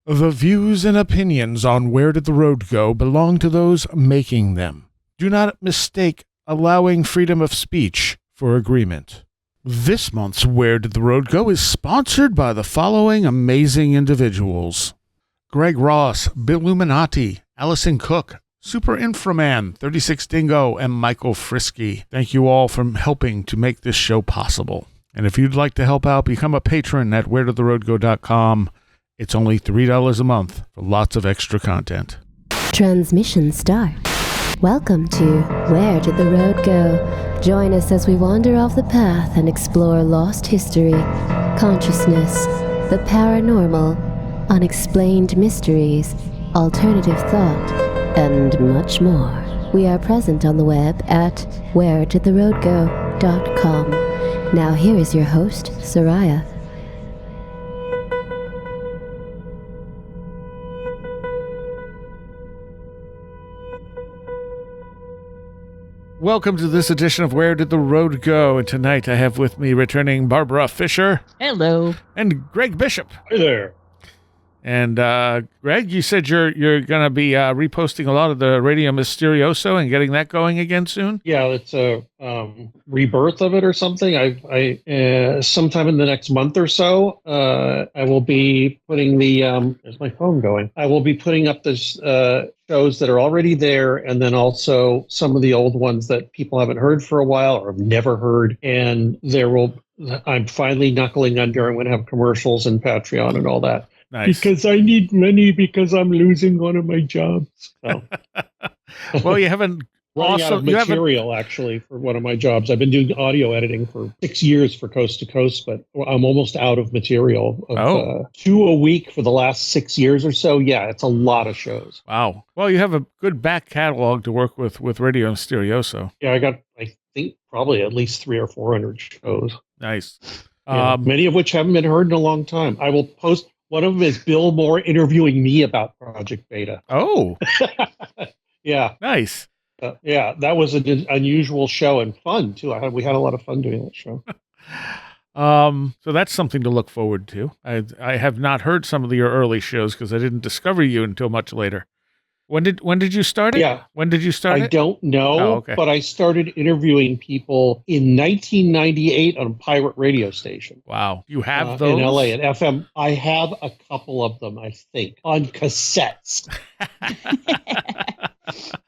The views and opinions on Where Did the Road Go belong to those making them. Do not mistake allowing freedom of speech for agreement. This month's Where Did the Road Go is sponsored by the following amazing individuals: Greg Ross, Billuminati, Allison Cook, Super Inframan, 36 Dingo, and Michael Frisky. Thank you all for helping to make this show possible. And if you'd like to help out, become a patron at wheredidtheroadgo.com. It's only $3 a month for lots of extra content. Transmission start. Welcome to Where Did the Road Go? Join us as we wander off the path and explore lost history, consciousness, the paranormal, unexplained mysteries, alternative thought, and much more. We are present on the web at wheredidtheroadgo.com. Now here is your host, Seriah. Welcome to this edition of Where Did the Road Go? And tonight I have with me returning Barbara Fisher. Hello. And Greg Bishop. Hey there. And Greg, you said you're going to be reposting a lot of the Radio Mysterioso and getting that going again soon? Yeah, it's a rebirth of it or something. I sometime in the next month or so, I will be putting the there's my phone going. I will be putting up this shows that are already there, and then also some of the old ones that people haven't heard for a while or have never heard. And I'm finally knuckling under. I'm going to have commercials and Patreon and all that. Nice. Because I need money because I'm losing one of my jobs. So. Well, you haven't running out of material actually for one of my jobs. I've been doing audio editing for 6 years for Coast to Coast, but I'm almost out of material. 2 a week for the last 6 years or so. Yeah, it's a lot of shows. Wow. Well, you have a good back catalog to work with Radio Mysterioso. Yeah, I got, I think, probably at least 300 or 400 shows. Nice. Yeah, many of which haven't been heard in a long time. I will post. One of them is Bill Moore interviewing me about Project Beta. Oh. Yeah. Nice. Yeah, that was an unusual show and fun, too. We had a lot of fun doing that show. So that's something to look forward to. I have not heard some of your early shows because I didn't discover you until much later. When did you start it? Yeah. When did you start it? I don't know, but I started interviewing people in 1998 on a pirate radio station. Wow. You have those? In LA, at FM. I have a couple of them, I think, on cassettes.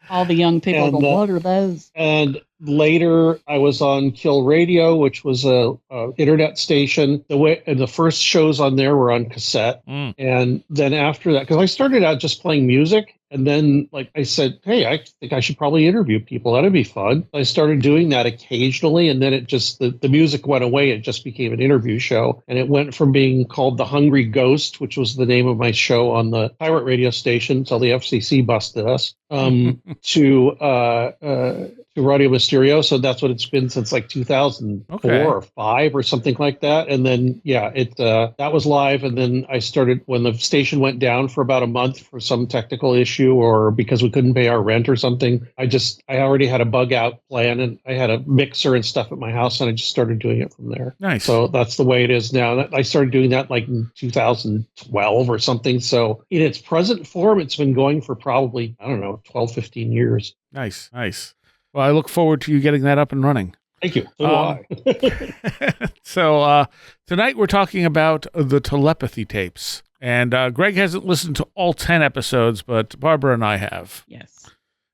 All the young people go, what are those? And later, I was on Kill Radio, which was a internet station. The first shows on there were on cassette. And then after that, because I started out just playing music. And then, like I said, hey, I think I should probably interview people. That'd be fun. I started doing that occasionally, and then it just, the music went away. It just became an interview show. And it went from being called The Hungry Ghost, which was the name of my show on the pirate radio station until the FCC busted us, to Radio Mysterioso. That's what it's been since like 2004 or 5 or something like that. And then, yeah, that was live. And then I started when the station went down for about a month for some technical issue or because we couldn't pay our rent or something. I already had a bug out plan and I had a mixer and stuff at my house and I just started doing it from there. Nice. So that's the way it is now. I started doing that like in 2012 or something. So in its present form, it's been going for probably, 12, 15 years. Nice. Well, I look forward to you getting that up and running. Thank you. So do I. So tonight we're talking about the Telepathy Tapes. And Greg hasn't listened to all 10 episodes, but Barbara and I have. Yes.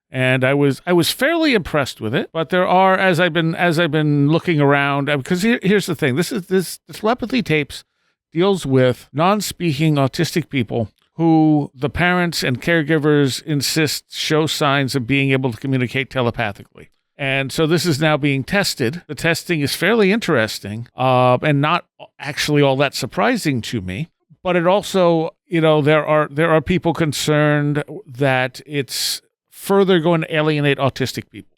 And I was fairly impressed with it. But there are, as I've been looking around, because here's the thing. The Telepathy Tapes deals with non-speaking autistic people who the parents and caregivers insist show signs of being able to communicate telepathically. And so this is now being tested. The testing is fairly interesting and not actually all that surprising to me. But it also, there are people concerned that it's further going to alienate autistic people.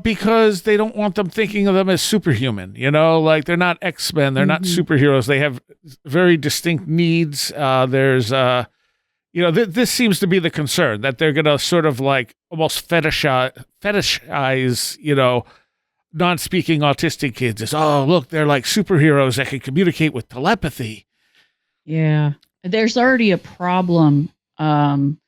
Because they don't want them thinking of them as superhuman, like they're not X-Men, they're not superheroes. They have very distinct needs. This seems to be the concern, that they're going to sort of like almost fetishize, non-speaking autistic kids as, oh, look, they're like superheroes that can communicate with telepathy. Yeah. there's already a problem in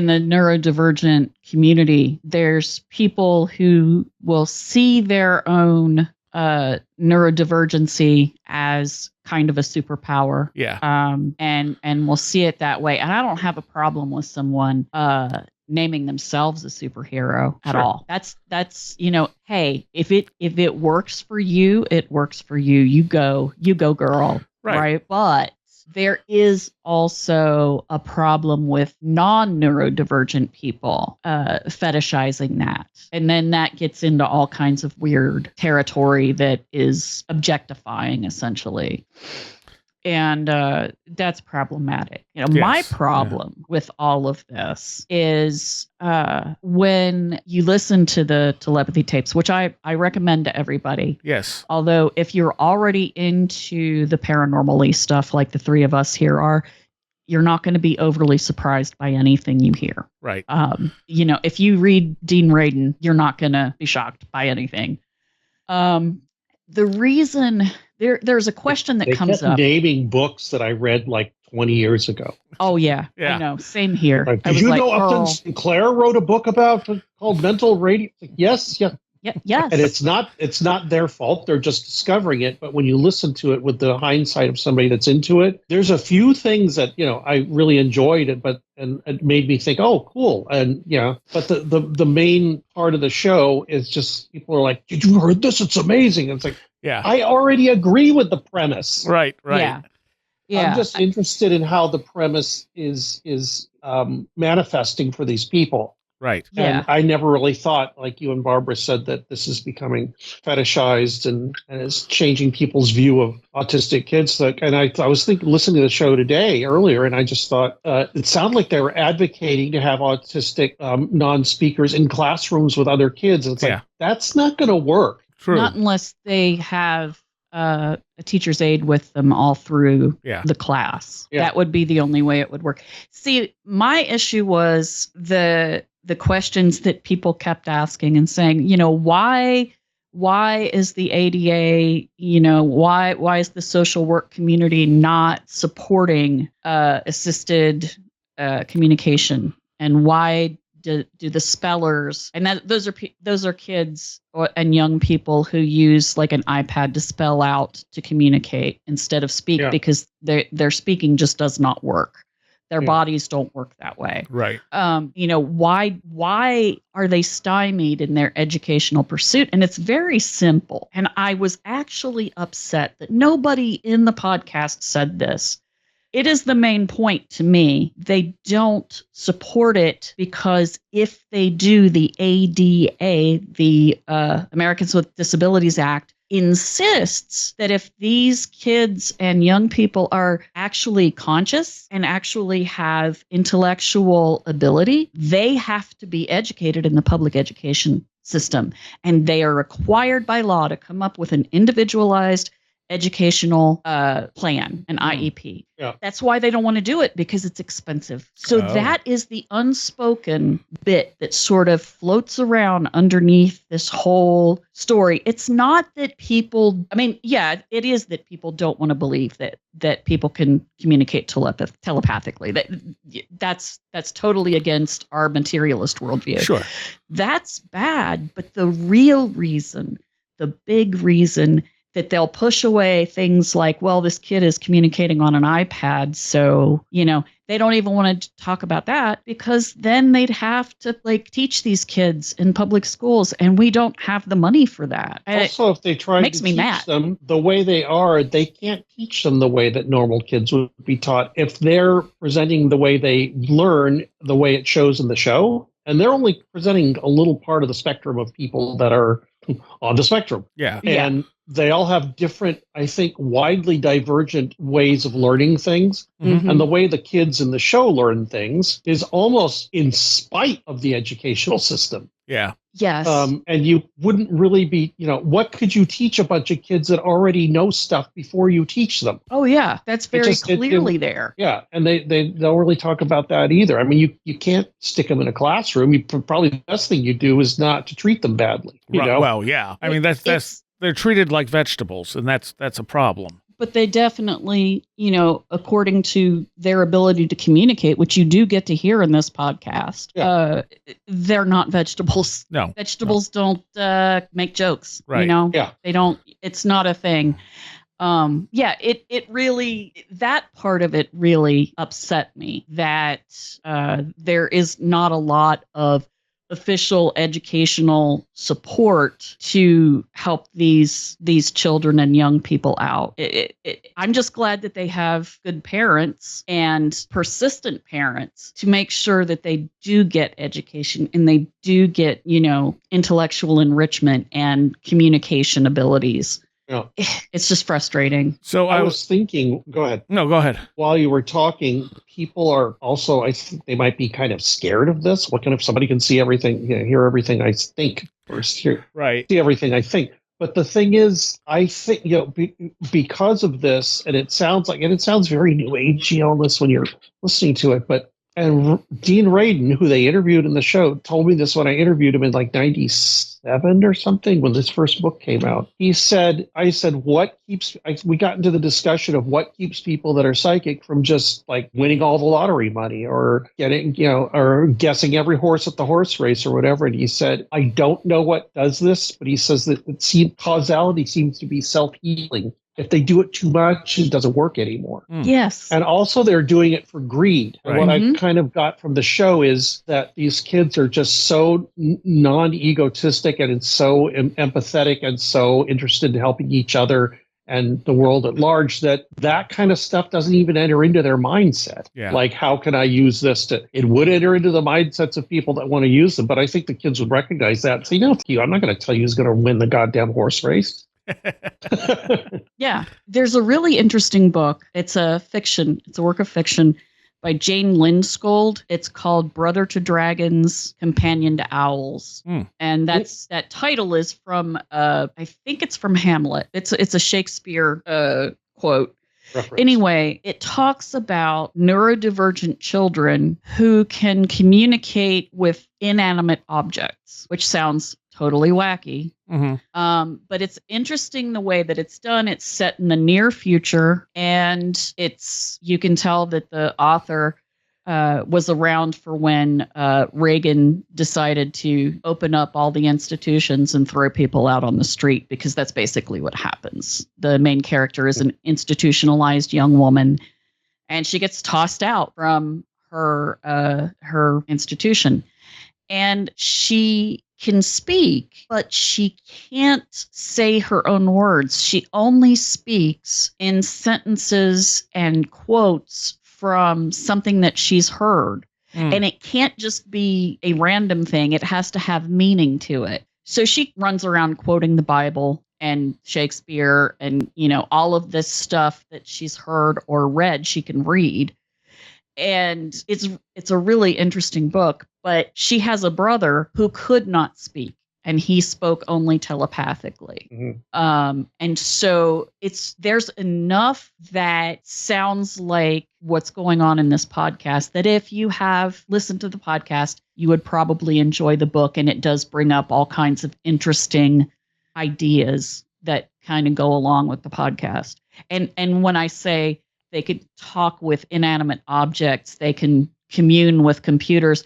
the neurodivergent community. There's people who will see their own neurodivergency as kind of a superpower. Yeah. And we'll see it that way. And I don't have a problem with someone naming themselves a superhero at all. That's hey, if it works for you, it works for you. You go girl. Right. But there is also a problem with non-neurodivergent people fetishizing that. And then that gets into all kinds of weird territory that is objectifying, essentially. And that's problematic. My problem with all of this is when you listen to the telepathy tapes, which I recommend to everybody. Yes. Although if you're already into the paranormal-y stuff like the three of us here are, you're not going to be overly surprised by anything you hear. Right. If you read Dean Radin, you're not going to be shocked by anything. The reason... There's a question that comes up. Naming books that I read like 20 years ago. Oh, yeah. I know. Same here. Did you know Upton Sinclair wrote a book called Mental Radio? Yes. Yes. And it's not their fault. They're just discovering it. But when you listen to it with the hindsight of somebody that's into it, there's a few things that, I really enjoyed it, and it made me think, oh, cool. And but the main part of the show is just people are like, did you heard this? It's amazing. And it's like, yeah, I already agree with the premise. Right. Yeah. I'm just interested in how the premise is manifesting for these people. Right. And I never really thought, like you and Barbara said, that this is becoming fetishized and is changing people's view of autistic kids. And I was listening to the show earlier, and I just thought it sounded like they were advocating to have autistic non-speakers in classrooms with other kids. And it's like, that's not going to work. True. Not unless they have a teacher's aide with them all through the class. That would be the only way it would work. See, my issue was the questions that people kept asking and saying, why is the ADA, why is the social work community not supporting assisted communication, and why do the spellers, and those are kids and young people who use like an iPad to spell out to communicate instead of speak, because their speaking just does not work. Their bodies don't work that way. Right. Why are they stymied in their educational pursuit? And it's very simple. And I was actually upset that nobody in the podcast said this. It is the main point to me. They don't support it because if they do, the ADA, the Americans with Disabilities Act, insists that if these kids and young people are actually conscious and actually have intellectual ability, they have to be educated in the public education system. And they are required by law to come up with an individualized educational plan, an IEP. That's why they don't want to do it, because it's expensive. So that is the unspoken bit that sort of floats around underneath this whole story. It's not that people, it is that people don't want to believe that people can communicate telepathically. That's totally against our materialist worldview. Sure. That's bad, but the real reason, the big reason that they'll push away things like, well, this kid is communicating on an iPad, so, they don't even want to talk about that, because then they'd have to teach these kids in public schools, and we don't have the money for that. Also, if they try to teach them the way they are, they can't teach them the way that normal kids would be taught. If they're presenting the way they learn, the way it shows in the show, and they're only presenting a little part of the spectrum of people that are on the spectrum. And they all have different, I think, widely divergent ways of learning things. Mm-hmm. And the way the kids in the show learn things is almost in spite of the educational system. Yeah. Yes. And you wouldn't really be, what could you teach a bunch of kids that already know stuff before you teach them? Oh, yeah. That's very clearly there. Yeah. And they don't really talk about that either. I mean, you can't stick them in a classroom. Probably the best thing you do is not to treat them badly. Well, yeah. I mean, that's they're treated like vegetables, and that's a problem. But they definitely, according to their ability to communicate, which you do get to hear in this podcast, they're not vegetables. No. Vegetables don't make jokes. Right. Yeah. They don't, it's not a thing. It really, that part of it really upset me, that there is not a lot of official educational support to help these children and young people out. I'm just glad that they have good parents and persistent parents to make sure that they do get education and they do get, intellectual enrichment and communication abilities. Yeah. It's just frustrating. So I was thinking, go ahead. No, go ahead. While you were talking, people are also, I think they might be kind of scared of this. What if somebody can see everything, hear everything I think, or see everything I think? But the thing is, I think, because of this, and it sounds very new agey on this when you're listening to it, and Dean Radin, who they interviewed in the show, told me this when I interviewed him in like 97 or something, when this first book came out. He said, we got into the discussion of what keeps people that are psychic from just like winning all the lottery money or getting, or guessing every horse at the horse race or whatever. And he said, I don't know what does this, but he says that causality seems to be self-healing. If they do it too much, it doesn't work anymore. Yes. And also they're doing it for greed. Right. And what I kind of got from the show is that these kids are just so non-egotistic and so empathetic and so interested in helping each other and the world at large that kind of stuff doesn't even enter into their mindset. Yeah. Like, how can I use this it would enter into the mindsets of people that want to use them. But I think the kids would recognize that and say, no, I'm not going to tell you who's going to win the goddamn horse race. Yeah, there's a really interesting book. It's a work of fiction by Jane Lindskold. It's called Brother to Dragons, Companion to Owls. And that title is from I think it's from Hamlet. It's a Shakespeare quote. Reference. Anyway, it talks about neurodivergent children who can communicate with inanimate objects, which sounds totally wacky. But it's interesting the way that it's done. It's set in the near future, and you can tell that the author was around for when Reagan decided to open up all the institutions and throw people out on the street, because that's basically what happens. The main character is an institutionalized young woman, and she gets tossed out from her institution. And she can speak, but she can't say her own words. She only speaks in sentences and quotes from something that she's heard. And it can't just be a random thing. It has to have meaning to it. So she runs around quoting the Bible and Shakespeare and, all of this stuff that she's heard or read, she can read. And it's a really interesting book, but she has a brother who could not speak, and he spoke only telepathically. And so there's enough that sounds like what's going on in this podcast that if you have listened to the podcast, you would probably enjoy the book. And it does bring up all kinds of interesting ideas that kind of go along with the podcast. And when I say they could talk with inanimate objects, they can commune with computers,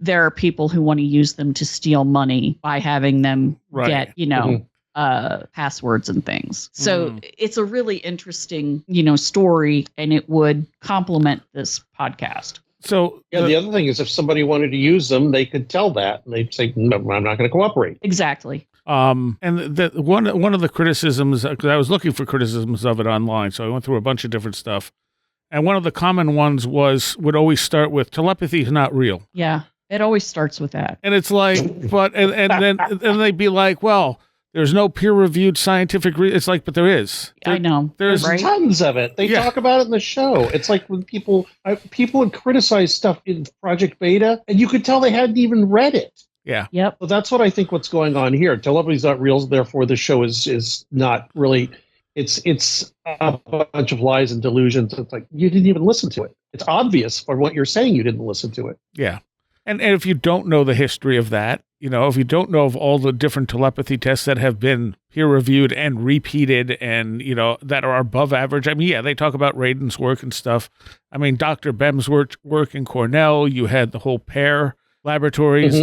there are people who want to use them to steal money by having them get, passwords and things. So it's a really interesting, story, and it would complement this podcast. So the other thing is, if somebody wanted to use them, they could tell that, and they'd say, "No, I'm not going to cooperate." Exactly. And one of the criticisms, because I was looking for criticisms of it online, so I went through a bunch of different stuff, and one of the common ones would always start with telepathy is not real. Yeah, it always starts with that. And it's like, then they'd be like, well, there's no peer-reviewed scientific it's like, but there is. I know. There's tons of it. They talk about it in the show. It's like when people would criticize stuff in Project Beta, and you could tell they hadn't even read it. Yeah. Yep. Well, that's what I think what's going on here. Telepathy's not real, therefore the show is not really. It's a bunch of lies and delusions. It's like you didn't even listen to it. It's obvious from what you're saying you didn't listen to it. Yeah. And if you don't know the history of that, if you don't know of all the different telepathy tests that have been peer-reviewed and repeated and, that are above average. I mean, yeah, they talk about Radin's work and stuff. I mean, Dr. Bem's work in Cornell, you had the whole pair laboratories,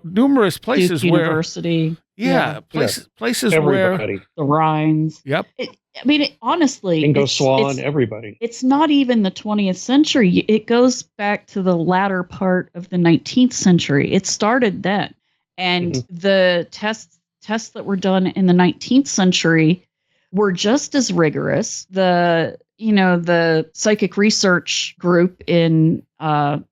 numerous places Duke where... University. Yeah, places everybody. where... The Rhines. Yep. Honestly... Ingo Swann, everybody. It's not even the 20th century. It goes back to the latter part of the 19th century. It started then. And the tests that were done in the 19th century were just as rigorous. The psychic research group in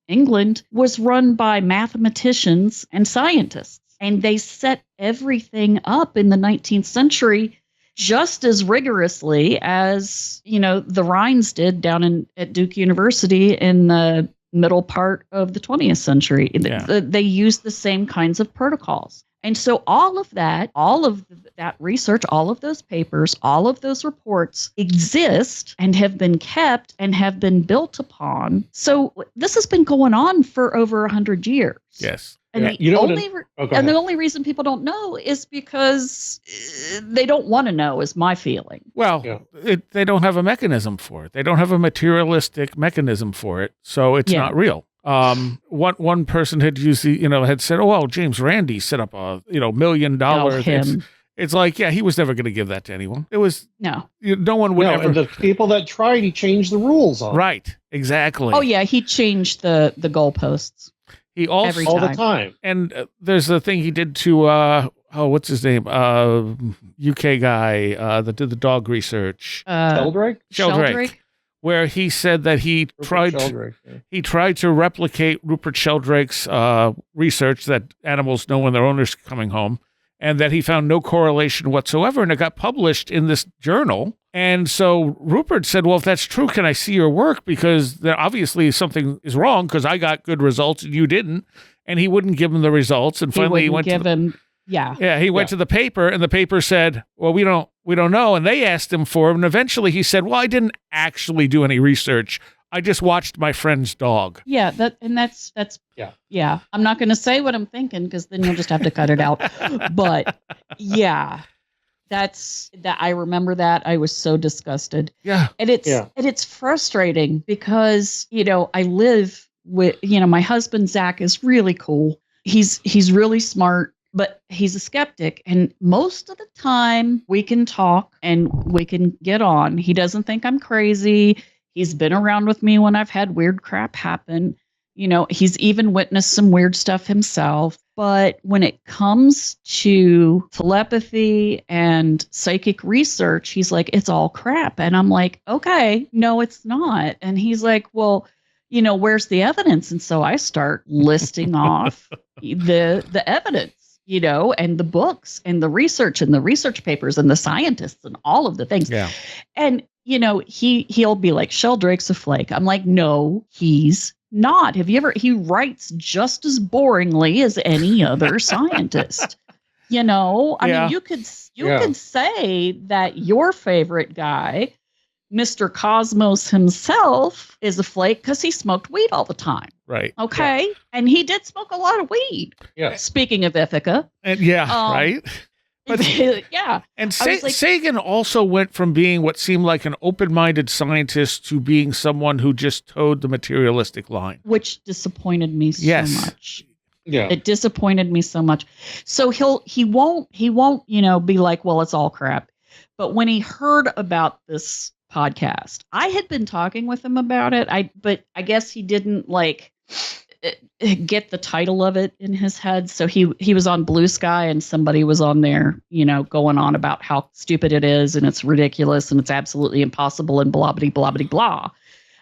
England was run by mathematicians and scientists. And they set everything up in the 19th century just as rigorously as, the Rhines did down at Duke University in the middle part of the 20th century. Yeah. They used the same kinds of protocols. And so all of that research, all of those papers, all of those reports exist and have been kept and have been built upon. So this has been going on for over 100 years. Yes. And the only reason people don't know is because they don't want to know, is my feeling. Well, they don't have a mechanism for it. They don't have a materialistic mechanism for it, so it's not real. One person had used had said, "Oh, well, James Randi set up a $1 million." It's like, he was never going to give that to anyone. It was no one would ever. And the people that tried, he changed the rules on. Right, exactly. Oh yeah, he changed the goalposts. He also all the time. And there's the thing he did to what's his name? UK guy that did the dog research. Sheldrake. Where he said that he tried to replicate Rupert Sheldrake's research that animals know when their owner's coming home, and that he found no correlation whatsoever, and it got published in this journal. And so Rupert said, well, if that's true, can I see your work? Because there obviously something is wrong, because I got good results and you didn't. And he wouldn't give him the results. And finally he went to the paper, and the paper said, well, we don't know. And they asked him for him. And eventually he said, well, I didn't actually do any research. I just watched my friend's dog. Yeah, that's I'm not going to say what I'm thinking, because then you'll just have to cut it out. But yeah, I remember that. I was so disgusted. Yeah, and it's frustrating because I live with my husband Zach is really cool. He's really smart, but he's a skeptic, and most of the time we can talk and we can get on. He doesn't think I'm crazy. He's been around with me when I've had weird crap happen. He's even witnessed some weird stuff himself. But when it comes to telepathy and psychic research, he's like, it's all crap. And I'm like, okay, no, it's not. And he's like, well, where's the evidence? And so I start listing off the evidence, and the books and the research papers and the scientists and all of the things. Yeah. And, he'll be like, Sheldrake's a flake. I'm like, no, he's not. He writes just as boringly as any other scientist. I mean, you could say that your favorite guy, Mr. Cosmos himself, is a flake because he smoked weed all the time. Right. Okay. Yeah. And he did smoke a lot of weed. Yeah. Speaking of Ithaca. And right. But yeah. And Sagen also went from being what seemed like an open-minded scientist to being someone who just towed the materialistic line, which disappointed me so much. Yeah. It disappointed me so much. So he won't, be like, well, it's all crap. But when he heard about this podcast, I had been talking with him about it. But I guess he didn't get the title of it in his head. So he was on Blue Sky, and somebody was on there, going on about how stupid it is and it's ridiculous and it's absolutely impossible and blah, blah, blah, blah, blah.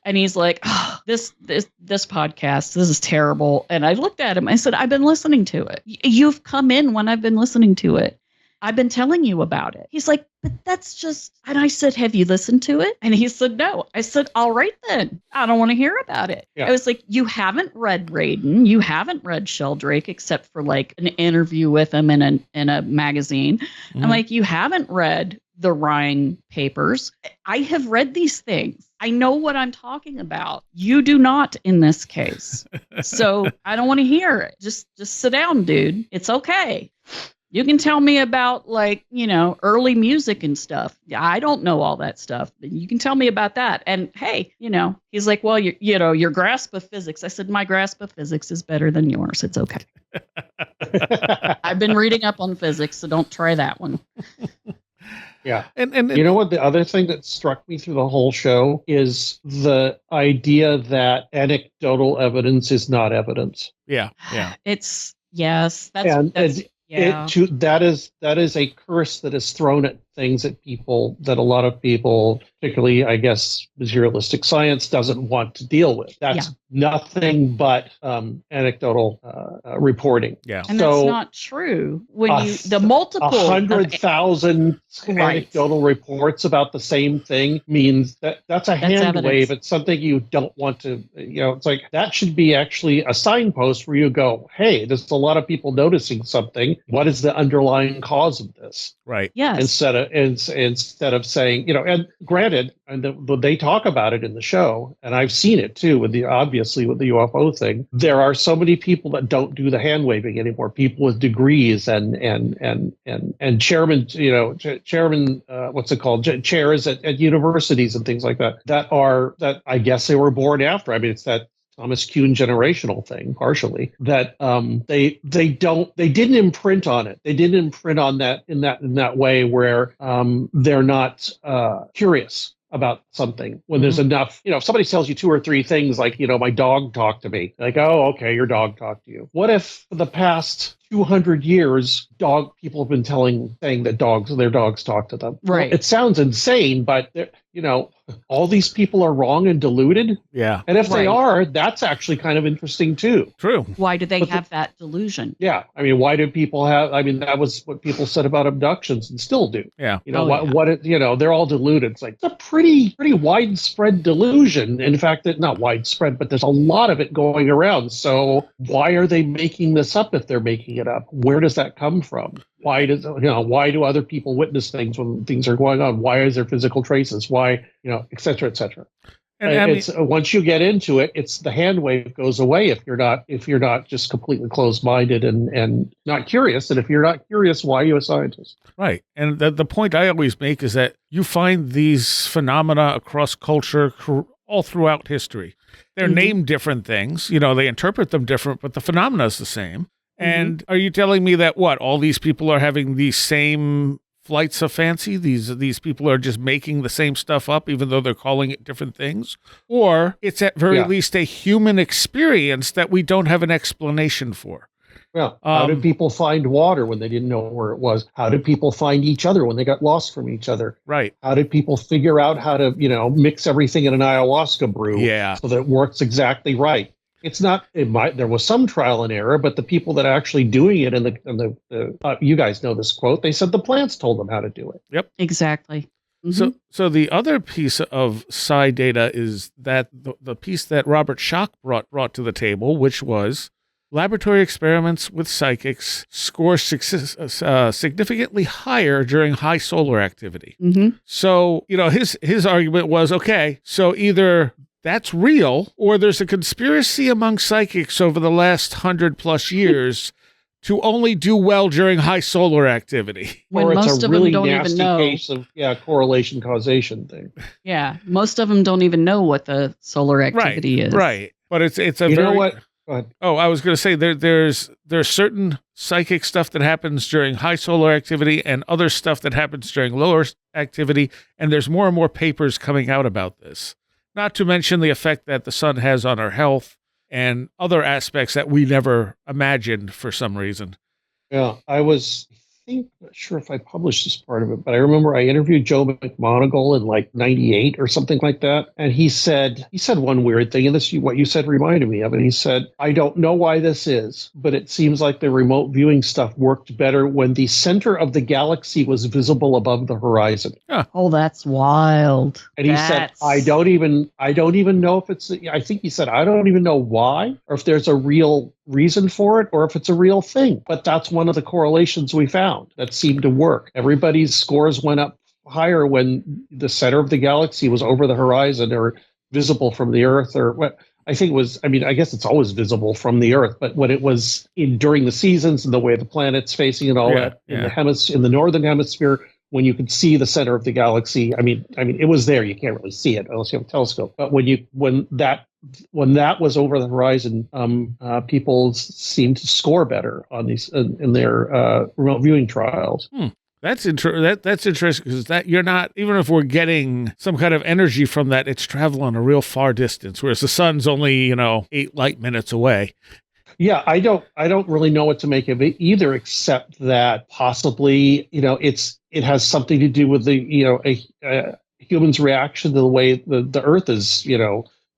And he's like, oh, this podcast, this is terrible. And I looked at him. I said, I've been listening to it. You've come in when I've been listening to it. I've been telling you about it. He's like, but that's just, and I said, have you listened to it? And he said, no. I said, all right, then. I don't want to hear about it. Yeah. I was like, you haven't read Radin. You haven't read Sheldrake, except for like an interview with him in a magazine. Mm-hmm. I'm like, you haven't read the Rhine papers. I have read these things. I know what I'm talking about. You do not in this case. So I don't want to hear it. Just sit down, dude. It's okay. You can tell me about early music and stuff. I don't know all that stuff. You can tell me about that. And hey, he's like, well, your grasp of physics. I said, my grasp of physics is better than yours. It's okay. I've been reading up on physics, so don't try that one. Yeah. And you know what? The other thing that struck me through the whole show is the idea that anecdotal evidence is not evidence. Yeah. Yeah. That's that is a curse that is thrown at things that a lot of people, particularly, I guess, materialistic science doesn't want to deal with. That's nothing but anecdotal reporting. Yeah. And that's not true. When the multiple 100,000 anecdotal reports about the same thing means that's a hand wave. It's something you don't want to, it's like that should be actually a signpost where you go, hey, there's a lot of people noticing something. What is the underlying cause of this? Right. Yes. Instead of saying, and granted, and they talk about it in the show, and I've seen it too with the UFO thing. There are so many people that don't do the hand waving anymore. People with degrees and chairman, what's it called? Chairs at universities and things like that. That I guess they were born after. I mean, it's that Thomas Kuhn generational thing, partially, that they didn't imprint on it. They didn't imprint on that in that way where they're not curious about something when there's enough. If somebody tells you two or three things like, my dog talked to me, like, oh, okay, your dog talked to you. What if for the past 200 years, people have been saying that their dogs talk to them? Right. Well, it sounds insane, but all these people are wrong and deluded. Yeah. And if they are, that's actually kind of interesting too. True. Why do they have that delusion? Yeah. I mean, why do people that was what people said about abductions and still do. Yeah. They're all deluded. It's like, it's a pretty widespread delusion. In fact, not widespread, but there's a lot of it going around. So why are they making this up if they're making it up? Where does that come from? Why do other people witness things when things are going on? Why is there physical traces? Why, et cetera, et cetera. And once you get into it, it's the hand wave goes away if you're not just completely closed-minded and not curious. And if you're not curious, why are you a scientist? Right. And the point I always make is that you find these phenomena across culture all throughout history. They're named different things. They interpret them different, but the phenomena is the same. And are you telling me that all these people are having these same flights of fancy? These people are just making the same stuff up, even though they're calling it different things? Or it's at very least a human experience that we don't have an explanation for. Well, how did people find water when they didn't know where it was? How did people find each other when they got lost from each other? Right. How did people figure out how to, mix everything in an ayahuasca brew so that it works exactly right? It's not. There was some trial and error, but the people that are actually doing it, and you guys know this quote. They said the plants told them how to do it. Yep, exactly. Mm-hmm. So the other piece of psi data is that the piece that Robert Schoch brought to the table, which was laboratory experiments with psychics score significantly higher during high solar activity. Mm-hmm. So his argument was, okay, so either that's real, or there's a conspiracy among psychics over the last 100+ years to only do well during high solar activity. When or most it's a of really them don't nasty even know. Case of correlation causation thing. Yeah, most of them don't even know what the solar activity is. Right, but it's a you very. Know what? Go ahead. Oh, I was going to say there's certain psychic stuff that happens during high solar activity and other stuff that happens during lower activity, and there's more and more papers coming out about this. Not to mention the effect that the sun has on our health and other aspects that we never imagined for some reason. Yeah, I'm not sure if I published this part of it, but I remember I interviewed Joe McMoneagle in like 98 or something like that. And he said one weird thing, and this what you said reminded me of it. He said, I don't know why this is, but it seems like the remote viewing stuff worked better when the center of the galaxy was visible above the horizon. Huh. Oh, that's wild. And he said, I don't even know if it's, I think he said, I don't even know why, or if there's a real reason for it, or if it's a real thing. But that's one of the correlations we found that seemed to work. Everybody's scores went up higher when the center of the galaxy was over the horizon or visible from the Earth, or what I think it was. I mean, I guess it's always visible from the Earth, but when it was during the seasons and the way the planet's facing and all that in the northern hemisphere, when you could see the center of the galaxy, I mean, it was there. You can't really see it unless you have a telescope. But when that was over the horizon, people seemed to score better on these in their remote viewing trials. That's interesting, because that you're not, even if we're getting some kind of energy from that, it's traveling a real far distance, whereas the sun's only 8 light minutes away. Yeah, I don't really know what to make of it either, except that possibly it has something to do with the a human's reaction to the way the Earth is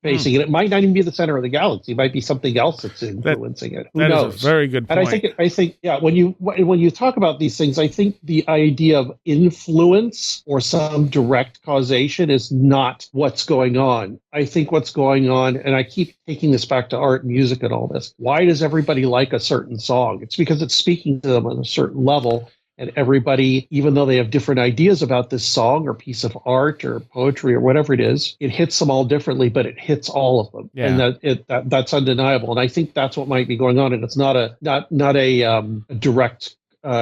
facing it. It might not even be the center of the galaxy. It might be something else that's influencing it. Who knows? Is a very good point. And I think when you talk about these things, I think the idea of influence or some direct causation is not what's going on. I think what's going on, and I keep taking this back to art and music and all this. Why does everybody like a certain song? It's because it's speaking to them on a certain level. And everybody, even though they have different ideas about this song or piece of art or poetry or whatever it is, it hits them all differently, but it hits all of them. Yeah. And that's undeniable. And I think that's what might be going on. And it's not a direct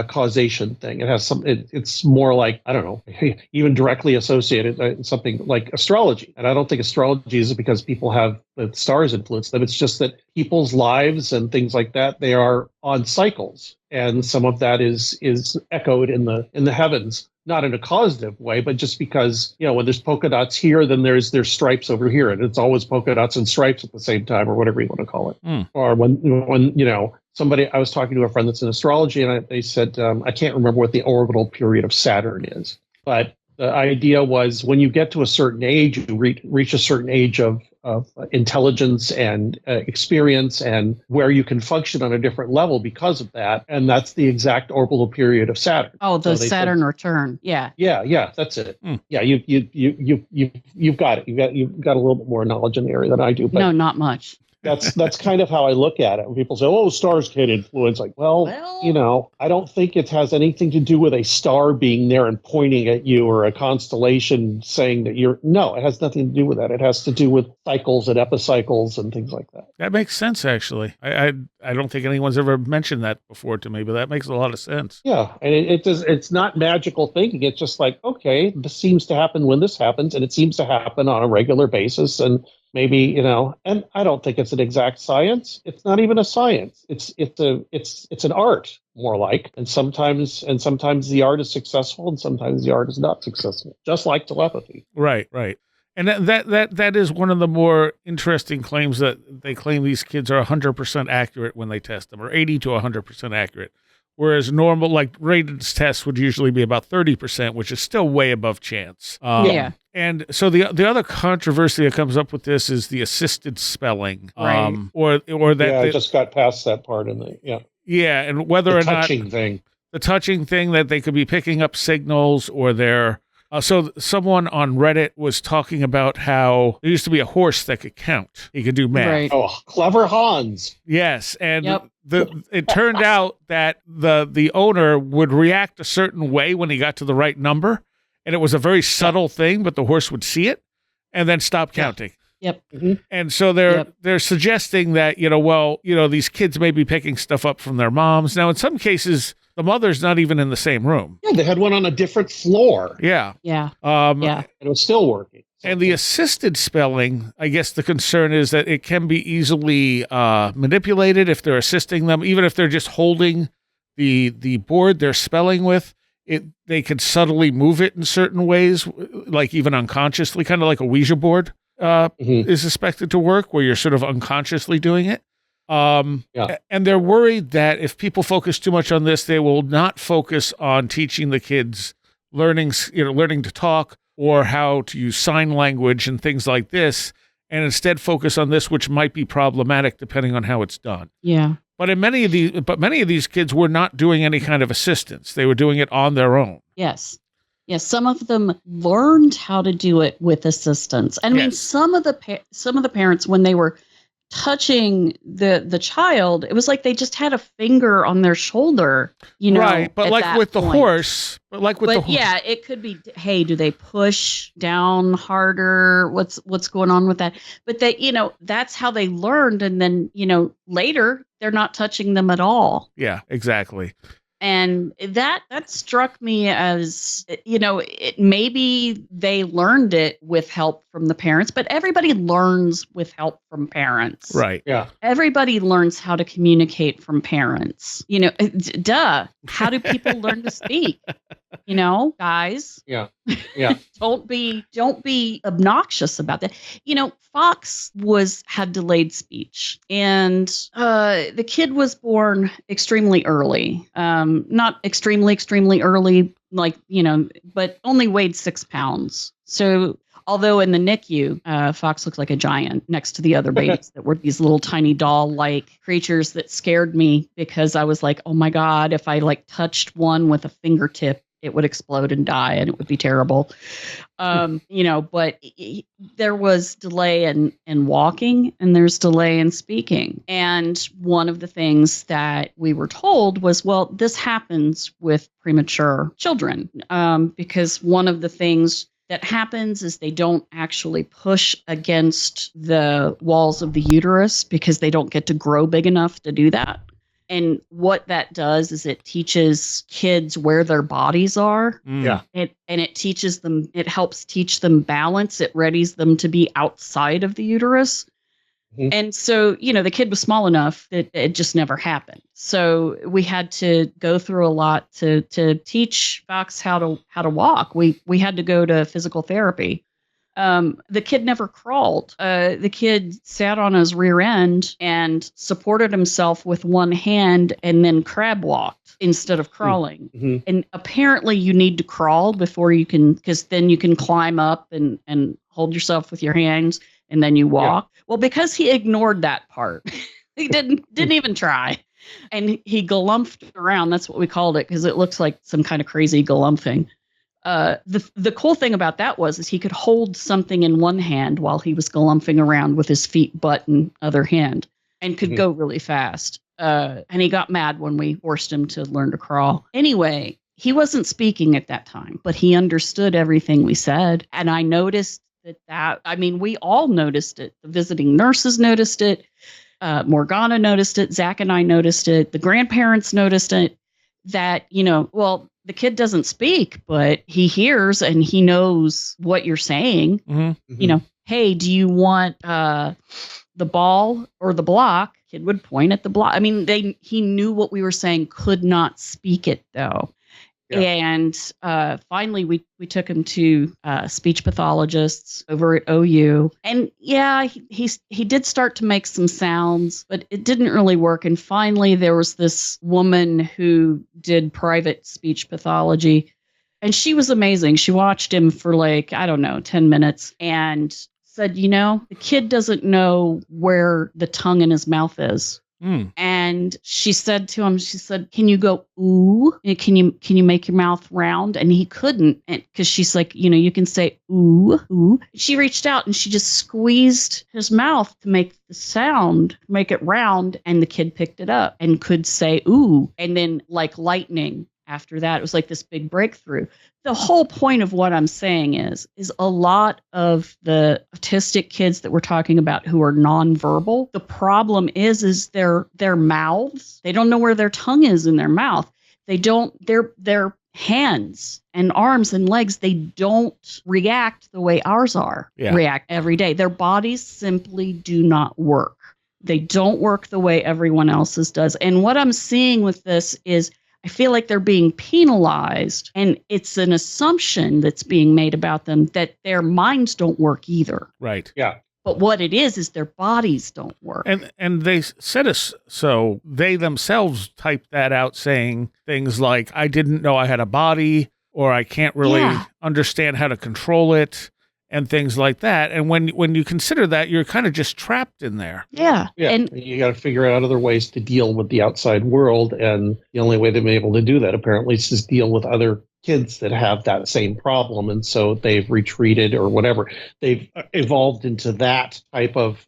causation thing. It has it's more like, I don't know, even directly associated something like astrology. And I don't think astrology is because people have the stars influence them. It's just that people's lives and things like that, they are on cycles. And some of that is echoed in the heavens, not in a causative way, but just because, when there's polka dots here, then there's stripes over here, and it's always polka dots and stripes at the same time, or whatever you want to call it. Or when somebody, I was talking to a friend that's in astrology, and they said, I can't remember what the orbital period of Saturn is, but the idea was when you get to a certain age, you reach a certain age of intelligence and experience, and where you can function on a different level because of that, and that's the exact orbital period of Saturn. Oh, the Saturn return. Yeah, that's it. Yeah, you've got it. You've got a little bit more knowledge in the area than I do. But no, not much. That's kind of how I look at it. When people say, "Oh, stars can influence," like, well, I don't think it has anything to do with a star being there and pointing at you, or a constellation saying that you're. No, it has nothing to do with that. It has to do with cycles and epicycles and things like that. That makes sense, actually. I don't think anyone's ever mentioned that before to me, but that makes a lot of sense. Yeah, and it does. It's not magical thinking. It's just like, okay, this seems to happen when this happens, and it seems to happen on a regular basis, and maybe, and I don't think it's an exact science. It's not even a science. It's an art, more like. And sometimes the art is successful, and sometimes the art is not successful. Just like telepathy. Right. And that is one of the more interesting claims, that they claim these kids are 100% accurate when they test them, or 80 to 100% accurate. Whereas normal, like Radin's test, would usually be about 30%, which is still way above chance. And so the other controversy that comes up with this is the assisted spelling, right? Or that I just got past that part in and whether or not the touching thing, that they could be picking up signals, or they're so someone on Reddit was talking about how there used to be a horse that could count. He could do math. Right. Oh, clever Hans. Yes, and it turned out that the owner would react a certain way when he got to the right number. And it was a very subtle thing, but the horse would see it and then stop counting. Yep. Mm-hmm. And so they're suggesting that, these kids may be picking stuff up from their moms. Now, in some cases, the mother's not even in the same room. Yeah, they had one on a different floor. Yeah. And it was still working. And the assisted spelling, I guess the concern is that it can be easily manipulated if they're assisting them, even if they're just holding the board they're spelling with. They could subtly move it in certain ways, like even unconsciously, kind of like a Ouija board is suspected to work, where you're sort of unconsciously doing it. And they're worried that if people focus too much on this, they will not focus on teaching the kids learning to talk, or how to use sign language and things like this, and instead focus on this, which might be problematic depending on how it's done. Yeah. But many of these kids were not doing any kind of assistance. They were doing it on their own. Yes. Yes, some of them learned how to do it with assistance. I mean, some of the parents, when they were touching the child, it was like they just had a finger on their shoulder, right. But like with the horse, yeah, it could be, hey, do they push down harder? What's going on with that? But they, that's how they learned. And then, later they're not touching them at all. Yeah, exactly. And that struck me as, maybe they learned it with help from the parents, but everybody learns with help from parents. Right. Yeah. Everybody learns how to communicate from parents. Duh. How do people learn to speak? Guys. Yeah. Yeah. Don't be obnoxious about that. Fox had delayed speech, and the kid was born extremely early. Not extremely early, but only weighed 6 pounds. So although in the NICU, Fox looked like a giant next to the other babies that were these little tiny doll-like creatures that scared me, because I was like, oh my God, if I touched one with a fingertip, it would explode and die, and it would be terrible. But there was delay in walking, and there's delay in speaking. And one of the things that we were told was, well, this happens with premature children, because one of the things that happens is they don't actually push against the walls of the uterus because they don't get to grow big enough to do that. And what that does is it teaches kids where their bodies are. Yeah. It helps teach them balance. It readies them to be outside of the uterus. Mm-hmm. And so, the kid was small enough that it just never happened. So we had to go through a lot to teach Fox how to walk. We had to go to physical therapy. The kid never crawled. The kid sat on his rear end and supported himself with one hand and then crab walked instead of crawling. Mm-hmm. And apparently you need to crawl before you can, because then you can climb up and hold yourself with your hands and then you walk. Yeah. Well, because he ignored that part, he didn't even try. And he galumphed around. That's what we called it, because it looks like some kind of crazy galumphing. The cool thing about that was he could hold something in one hand while he was galumphing around with his feet, butt, and other hand, and could go really fast. And he got mad when we forced him to learn to crawl. Anyway, he wasn't speaking at that time, but he understood everything we said. And I noticed we all noticed it. The visiting nurses noticed it. Morgana noticed it. Zach and I noticed it. The grandparents noticed it. That, the kid doesn't speak, but he hears and he knows what you're saying. Mm-hmm. Hey, do you want the ball or the block? Kid would point at the block. He knew what we were saying, could not speak it though. Yeah. And finally, we took him to speech pathologists over at OU. And yeah, he did start to make some sounds, but it didn't really work. And finally, there was this woman who did private speech pathology. And she was amazing. She watched him for 10 minutes and said, the kid doesn't know where the tongue in his mouth is. And she said to him, can you go, ooh? Can you make your mouth round? And he couldn't, because she's like, you can say, ooh, ooh. She reached out and she just squeezed his mouth to make the sound, make it round. And the kid picked it up and could say, ooh. And then like lightning after that, it was like this big breakthrough. The whole point of what I'm saying is a lot of the autistic kids that we're talking about who are nonverbal, the problem is their mouths. They don't know where their tongue is in their mouth. They don't, their hands and arms and legs, they don't react the way ours react every day. Their bodies simply do not work. They don't work the way everyone else's does. And what I'm seeing with this is I feel like they're being penalized, and it's an assumption that's being made about them that their minds don't work either. Right. Yeah. But what it is their bodies don't work. And they said us so. They themselves typed that out, saying things like, I didn't know I had a body, or I can't really understand how to control it, and things like that. And when you consider that, you're kind of just trapped in there. Yeah. And you got to figure out other ways to deal with the outside world. And the only way they've been able to do that, apparently, is just deal with other kids that have that same problem. And so they've retreated or whatever. They've evolved into that type of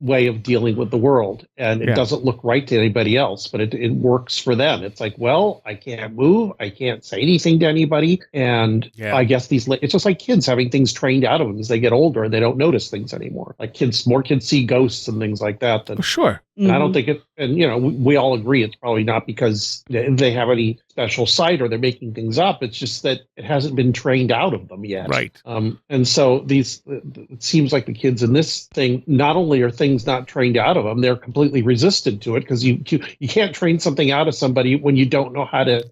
way of dealing with the world, and it doesn't look right to anybody else, but it works for them. It's like, well, I can't move, I can't say anything to anybody, and I guess it's just like kids having things trained out of them as they get older and they don't notice things anymore. Like more kids see ghosts and things like that. Sure. And I don't think it, and we all agree it's probably not because they have any special sight or they're making things up. It's just that it hasn't been trained out of them yet. Right. And so it seems like the kids in this thing, not only are things not trained out of them, they're completely resistant to it, because you can't train something out of somebody when you don't know how to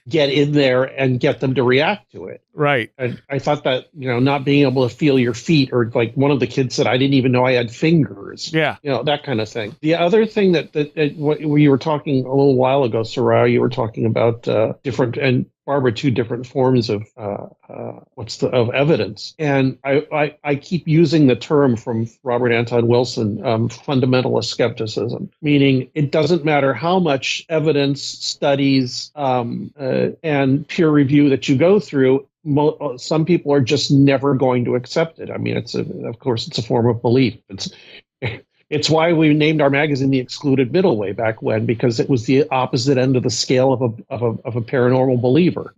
get in there and get them to react to it. Right. And I thought that, not being able to feel your feet, or like one of the kids said, I didn't even know I had fingers. Yeah. That kind of thing. The other thing that what you were talking a little while ago, Seriah, you were talking about different, and Barbara, two different forms of of evidence. And I keep using the term from Robert Anton Wilson, fundamentalist skepticism, meaning it doesn't matter how much evidence, studies, and peer review that you go through. Some people are just never going to accept it. I mean, of course, it's a form of belief. It's why we named our magazine The Excluded Middle way back when, because it was the opposite end of the scale of a paranormal believer.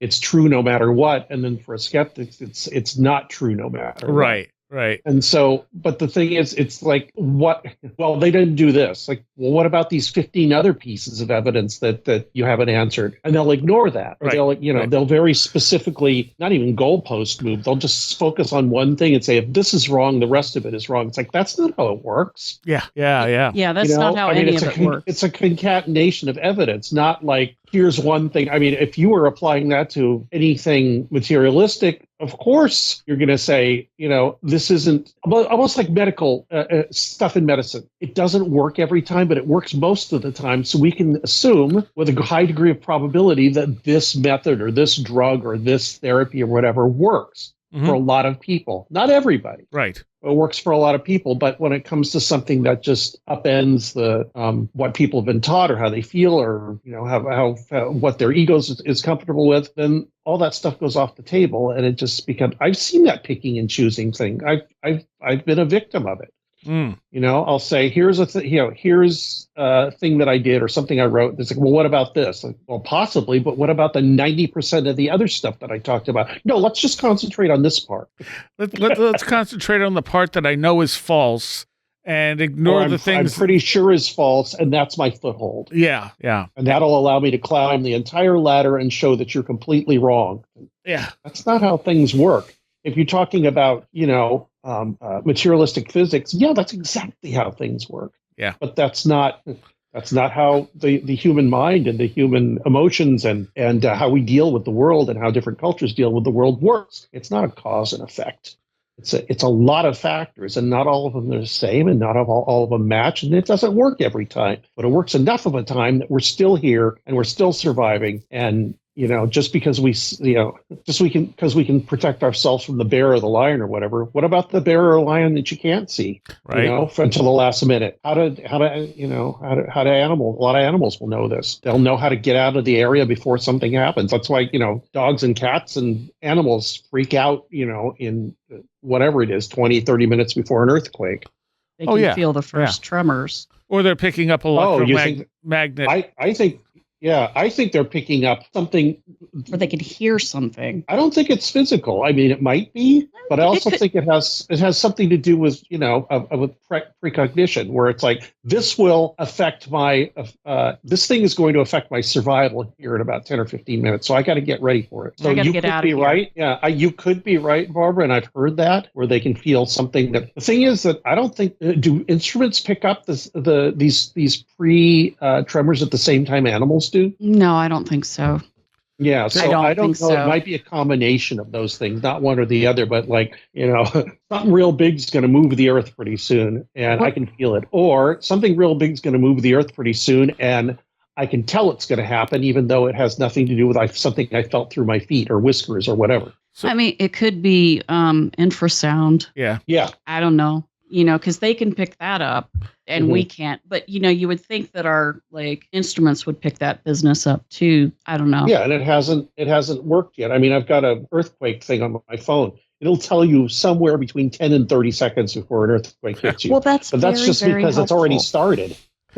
It's true no matter what, and then for a skeptic, it's not true no matter what. Right. And so, but the thing is, it's like, what? Well, they didn't do this. Like, well, what about these 15 other pieces of evidence that you haven't answered? And they'll ignore that. Or they'll very specifically, not even goalpost move. They'll just focus on one thing and say, if this is wrong, the rest of it is wrong. It's like, that's not how it works. Yeah. Yeah, that's not how any of it works. It's a concatenation of evidence, not like, here's one thing. I mean, if you were applying that to anything materialistic, of course, you're going to say, this isn't almost like medical stuff in medicine. It doesn't work every time, but it works most of the time. So we can assume with a high degree of probability that this method or this drug or this therapy or whatever works for a lot of people. Not everybody. Right. It works for a lot of people, but when it comes to something that just upends the what people have been taught or how they feel, or how what their egos is comfortable with, then all that stuff goes off the table, and it just becomes. I've seen that picking and choosing thing. I've been a victim of it. I'll say, here's a thing that I did or something I wrote. It's like, well, what about this? Like, well, possibly, but what about the 90% of the other stuff that I talked about? No, let's just concentrate on this part. Let's concentrate on the part that I know is false and ignore the things I'm pretty sure is false, and that's my foothold. Yeah. And that'll allow me to climb the entire ladder and show that you're completely wrong. Yeah. That's not how things work. If you're talking about, materialistic physics, that's exactly how things work. Yeah. But that's not how the human mind and the human emotions and how we deal with the world and how different cultures deal with the world works. It's not a cause and effect. It's a lot of factors, and not all of them are the same, and not all of them match, and it doesn't work every time. But it works enough of a time that we're still here and we're still surviving. And just because we can protect ourselves from the bear or the lion or whatever. What about the bear or lion that you can't see? Right. Until the last minute. How do animals? A lot of animals will know this. They'll know how to get out of the area before something happens. That's why dogs and cats and animals freak out. In whatever it is, 20, 30 minutes before an earthquake. They can feel the first tremors. Or they're picking up magnet. I think they're picking up something. Or they could hear something. I don't think it's physical. I mean, it might be, but I also think it has something to do with, with precognition, where it's like, this will affect this thing is going to affect my survival here in about 10 or 15 minutes. So I got to get ready for it. So you could be right. Yeah, you could be right, Barbara. And I've heard that, where they can feel something. That the thing is that I don't think, do instruments pick up these tremors at the same time animals do? No, I don't think so. Yeah, so I don't know. So. It might be a combination of those things, not one or the other, but something real big is going to move the earth pretty soon, and I can feel it. Or something real big is going to move the earth pretty soon, and I can tell it's going to happen, even though it has nothing to do with something I felt through my feet or whiskers or whatever. So, I mean, it could be infrasound. Yeah. I don't know. Because they can pick that up and we can't. But, you would think that our instruments would pick that business up too. I don't know. Yeah, and it hasn't worked yet. I mean, I've got an earthquake thing on my phone. it'll tell you somewhere between 10 and 30 seconds before an earthquake hits you. Well, that's just very because it's already helpful. started.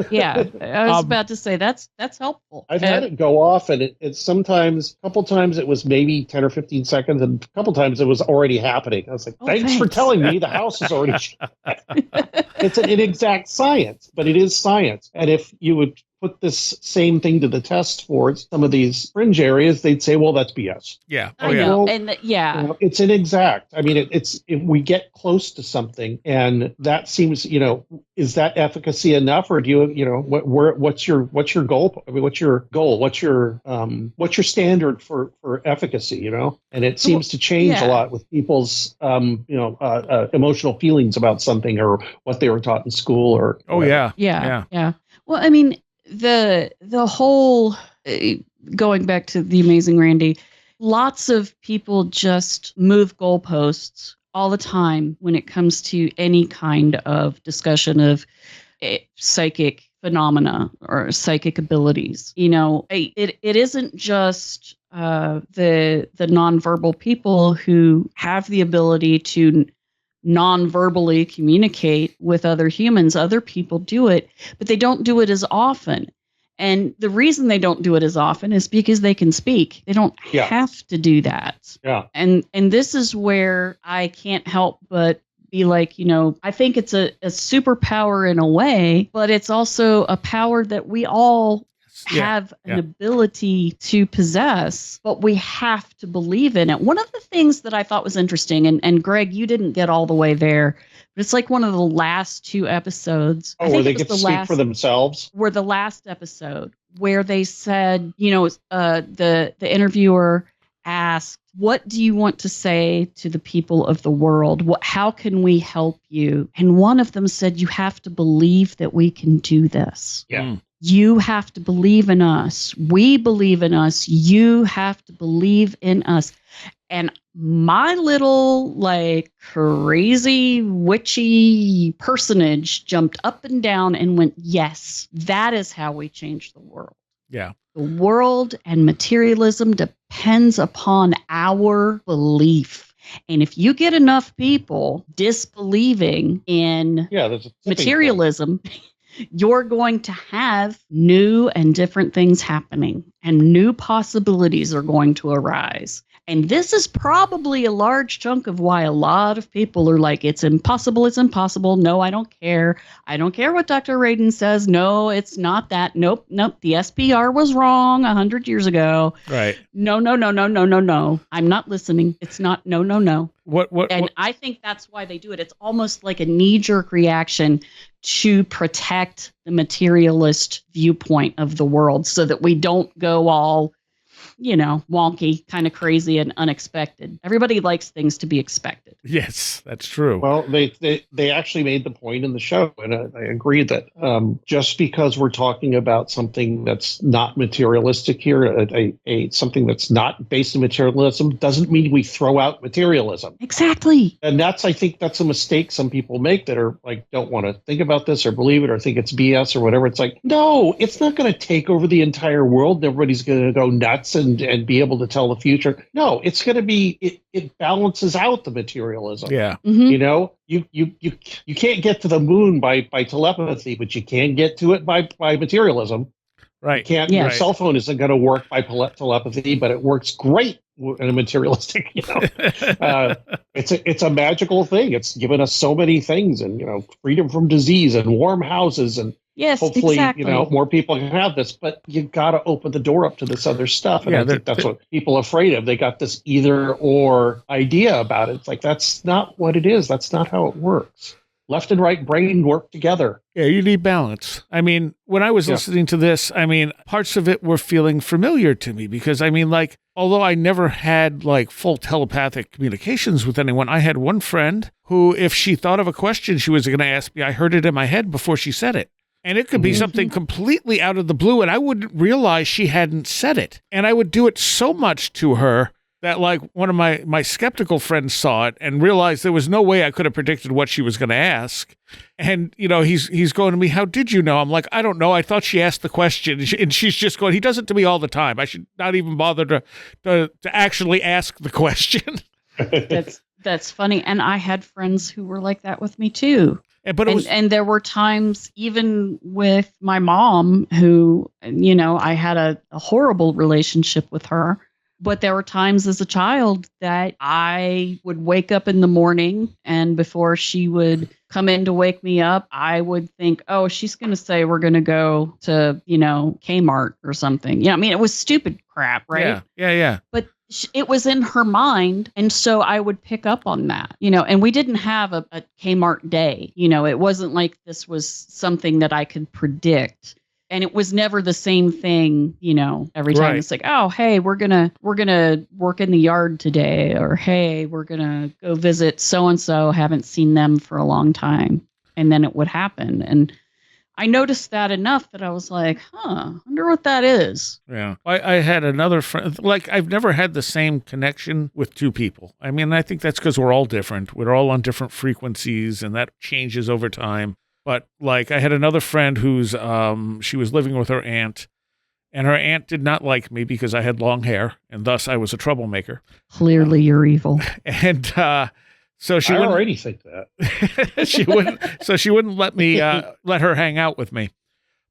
Yeah, I was about to say that's helpful. I've had it go off, and it's sometimes, a couple times it was maybe 10 or 15 seconds, and a couple times it was already happening. I was like, thanks for telling me the house is already It's an inexact science, but it is science. And if you would put this same thing to the test for some of these fringe areas, they'd say, well, that's BS. Yeah. I know. Well, And it's inexact. I mean, if we get close to something, and that seems, is that efficacy enough, or do you, what's your goal? I mean, what's your goal? What's your standard for efficacy? And it seems to change a lot with people's, emotional feelings about something, or what they were taught in school, or yeah. Well, I mean, the whole going back to The Amazing Randi, lots of people just move goalposts all the time when it comes to any kind of discussion of psychic phenomena or psychic abilities. It isn't just the nonverbal people who have the ability to non-verbally communicate with other humans. Other people do it, but they don't do it as often. And the reason they don't do it as often is because they can speak. They don't have to do that. Yeah. And this is where I can't help but be like, I think it's a superpower in a way, but it's also a power that we all have an ability to possess, but we have to believe in it. One of the things that I thought was interesting, and Greg, you didn't get all the way there, but it's like one of the last two episodes. Oh, where they get to speak for themselves? Were the last episode where they said, the interviewer asked, what do you want to say to the people of the world? How can we help you? And one of them said, you have to believe that we can do this. Yeah. You have to believe in us. We believe in us. You have to believe in us. And my little crazy witchy personage jumped up and down and went, yes, that is how we change the world. Yeah. The world and materialism depends upon our belief. And if you get enough people disbelieving in materialism, you're going to have new and different things happening, and new possibilities are going to arise. And this is probably a large chunk of why a lot of people are like, it's impossible, it's impossible. No, I don't care. I don't care what Dr. Radin says. No, it's not that. Nope. The SPR was wrong 100 years ago. Right. No. I'm not listening. It's not, no. What? I think that's why they do it. It's almost like a knee-jerk reaction to protect the materialist viewpoint of the world so that we don't go all, wonky, kind of crazy and unexpected. Everybody likes things to be expected. Yes, that's true. Well, they actually made the point in the show, and I agree that just because we're talking about something that's not materialistic here, something that's not based in materialism, doesn't mean we throw out materialism. Exactly. And I think that's a mistake some people make that are don't want to think about this or believe it or think it's BS or whatever. It's like, no, it's not going to take over the entire world. And everybody's going to go nuts and be able to tell the future. No, it's going to be, it balances out the materialism. Yeah. Mm-hmm. You can't get to the moon by telepathy, but you can get to it by materialism. Right. Your cell phone isn't going to work by telepathy, but it works great in a materialistic, it's a magical thing. It's given us so many things, and, freedom from disease and warm houses, and hopefully, exactly. More people can have this, but you've got to open the door up to this other stuff. And I think that's what people are afraid of. They got this either or idea about it. It's like, that's not what it is. That's not how it works. Left and right brain work together. Yeah, you need balance. I mean, when I was listening to this, parts of it were feeling familiar to me because, although I never had full telepathic communications with anyone, I had one friend who, if she thought of a question she was going to ask me, I heard it in my head before she said it. And it could be something completely out of the blue, and I wouldn't realize she hadn't said it. And I would do it so much to her that one of my skeptical friends saw it and realized there was no way I could have predicted what she was going to ask. And, he's going to me, how did you know? I'm like, I don't know. I thought she asked the question. And she's just going, he does it to me all the time. I should not even bother to actually ask the question. That's funny. And I had friends who were like that with me too. And there were times even with my mom who, I had a horrible relationship with her. But there were times as a child that I would wake up in the morning, and before she would come in to wake me up, I would think, oh, she's going to say we're going to go to, Kmart or something. It was stupid crap, right? Yeah. But it was in her mind. And so I would pick up on that, and we didn't have a Kmart day. It wasn't like this was something that I could predict. And it was never the same thing, every time. Right. It's like, oh, hey, we're gonna work in the yard today, or hey, we're gonna go visit so and so. Haven't seen them for a long time, and then it would happen. And I noticed that enough that I was like, I wonder what that is. Yeah, I had another friend. Like, I've never had the same connection with two people. I mean, I think that's because we're all different. We're all on different frequencies, and that changes over time. But like, I had another friend who's, she was living with her aunt, and her aunt did not like me because I had long hair, and thus I was a troublemaker. Clearly, you're evil. And so she I already think that. she wouldn't let me let her hang out with me.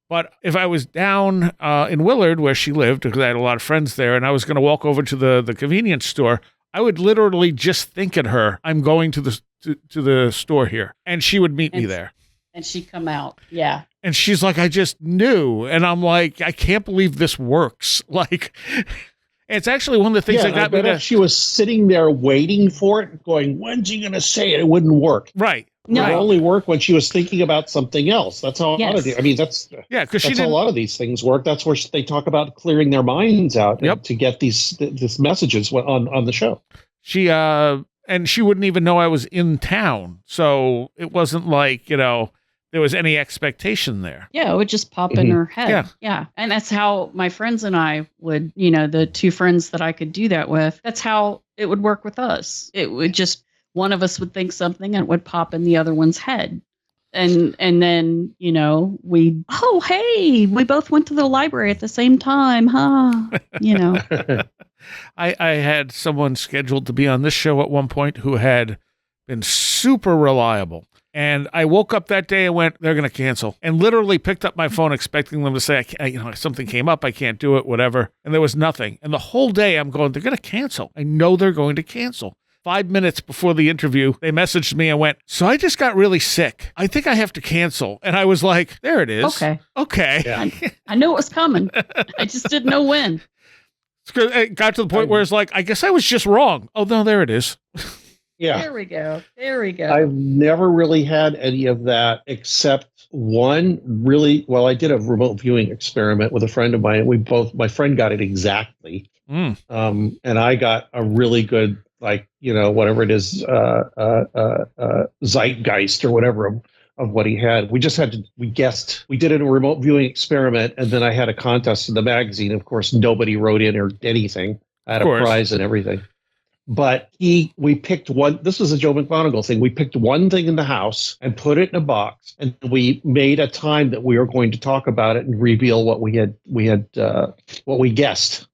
But if I was down in Willard, where she lived, because I had a lot of friends there, and I was going to walk over to the convenience store, I would literally just think at her, I'm going to the store here, and she would meet me there. And she'd come out. Yeah. And she's like, I just knew. And I'm like, I can't believe this works. Like, it's actually one of the things that got me. She was sitting there waiting for it, going, when's she going to say it? It wouldn't work. Right. No. It only worked when she was thinking about something else. That's how a lot of these, that's how a lot of these things work. That's where they talk about clearing their minds out to get these messages on the show. And she wouldn't even know I was in town. So it wasn't like, there was any expectation there. Yeah, it would just pop in her head. Yeah. And that's how my friends and I would, the two friends that I could do that with, that's how it would work with us. It would just, one of us would think something and it would pop in the other one's head. And then, oh, hey, we both went to the library at the same time, huh? I had someone scheduled to be on this show at one point who had been super reliable. And I woke up that day and went, they're going to cancel. And literally picked up my phone expecting them to say, something came up, I can't do it, whatever. And there was nothing. And the whole day I'm going, they're going to cancel. I know they're going to cancel. 5 minutes before the interview, they messaged me and went, so I just got really sick. I think I have to cancel. And I was like, there it is. Okay. Yeah. I knew it was coming. I just didn't know when. It got to the point where it's like, I guess I was just wrong. Oh, no, there it is. Yeah. There we go. I've never really had any of that except one really, I did a remote viewing experiment with a friend of mine. My friend got it exactly. And I got a really good, whatever it is, zeitgeist or whatever of what he had. We guessed. We did it in a remote viewing experiment, and then I had a contest in the magazine. Of course, nobody wrote in or anything. I had a prize and everything. But we picked one. This was a Joe McMoneagle thing. We picked one thing in the house and put it in a box, and we made a time that we were going to talk about it and reveal what we guessed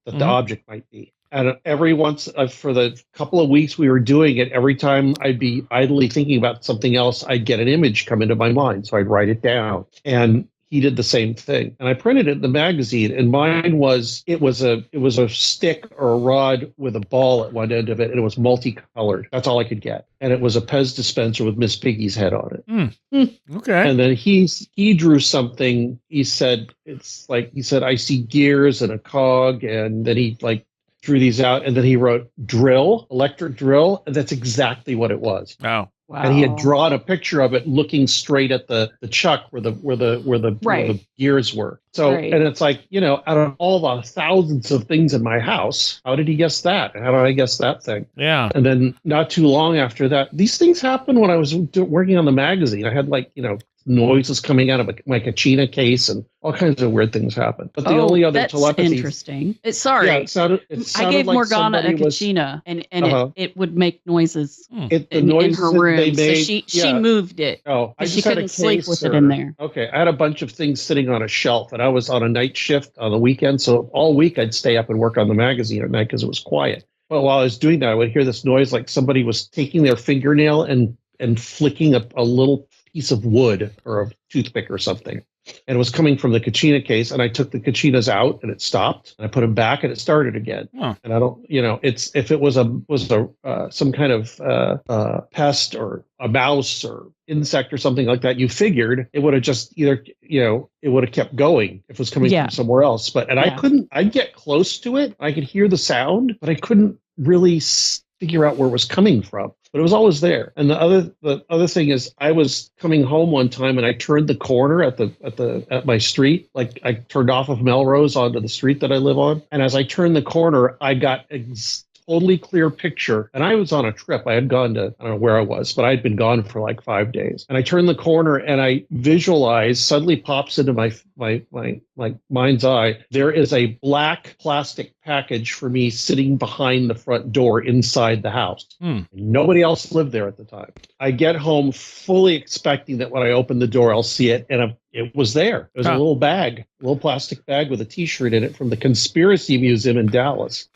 that the object might be. And every once for the couple of weeks we were doing it, every time I'd be idly thinking about something else, I'd get an image come into my mind, so I'd write it down. And he did the same thing. And I printed it in the magazine, and mine was a stick or a rod with a ball at one end of it, and it was multicolored. That's all I could get. And it was a Pez dispenser with Miss Piggy's head on it. Okay. And then he drew something. He said, I see gears and a cog, and then he drew these out, and then he wrote drill, electric drill, and that's exactly what it was. Oh. Wow. And he had drawn a picture of it looking straight at the chuck where the gears were. So, and it's like, out of all the thousands of things in my house, how did he guess that? How did I guess that thing? Yeah. And then not too long after that, these things happened when I was working on the magazine. I had noises coming out of my Kachina case and all kinds of weird things happen. But the only other telepathy. That's interesting. Sorry. Yeah, it sounded I gave Morgana a Kachina and it would make noises in her room. Made, so she moved it. Oh, I she couldn't sleep with it in there. Okay. I had a bunch of things sitting on a shelf, and I was on a night shift on the weekend. So all week I'd stay up and work on the magazine at night because it was quiet. Well, while I was doing that, I would hear this noise like somebody was taking their fingernail and flicking a little piece of wood or a toothpick or something. And it was coming from the Kachina case, and I took the Kachinas out, and it stopped. And I put them back, and it started again. Huh. And I don't, it's if it was some kind of pest or a mouse or insect or something like that, you figured it would have just either, it would have kept going if it was coming from somewhere else. I'd get close to it, I could hear the sound, but I couldn't really figure out where it was coming from. But it was always there. And the other thing is, I was coming home one time and I turned the corner at my street. Like I turned off of Melrose onto the street that I live on. And as I turned the corner, I got totally clear picture. And I was on a trip. I had gone to, I don't know where I was, but I'd been gone for like 5 days. And I turned the corner and I visualized, suddenly pops into my mind's eye, there is a black plastic package for me sitting behind the front door inside the house. Nobody else lived there at the time. I get home fully expecting that when I open the door, I'll see it. And it was there. It was a little plastic bag with a T-shirt in it from the Conspiracy Museum in Dallas.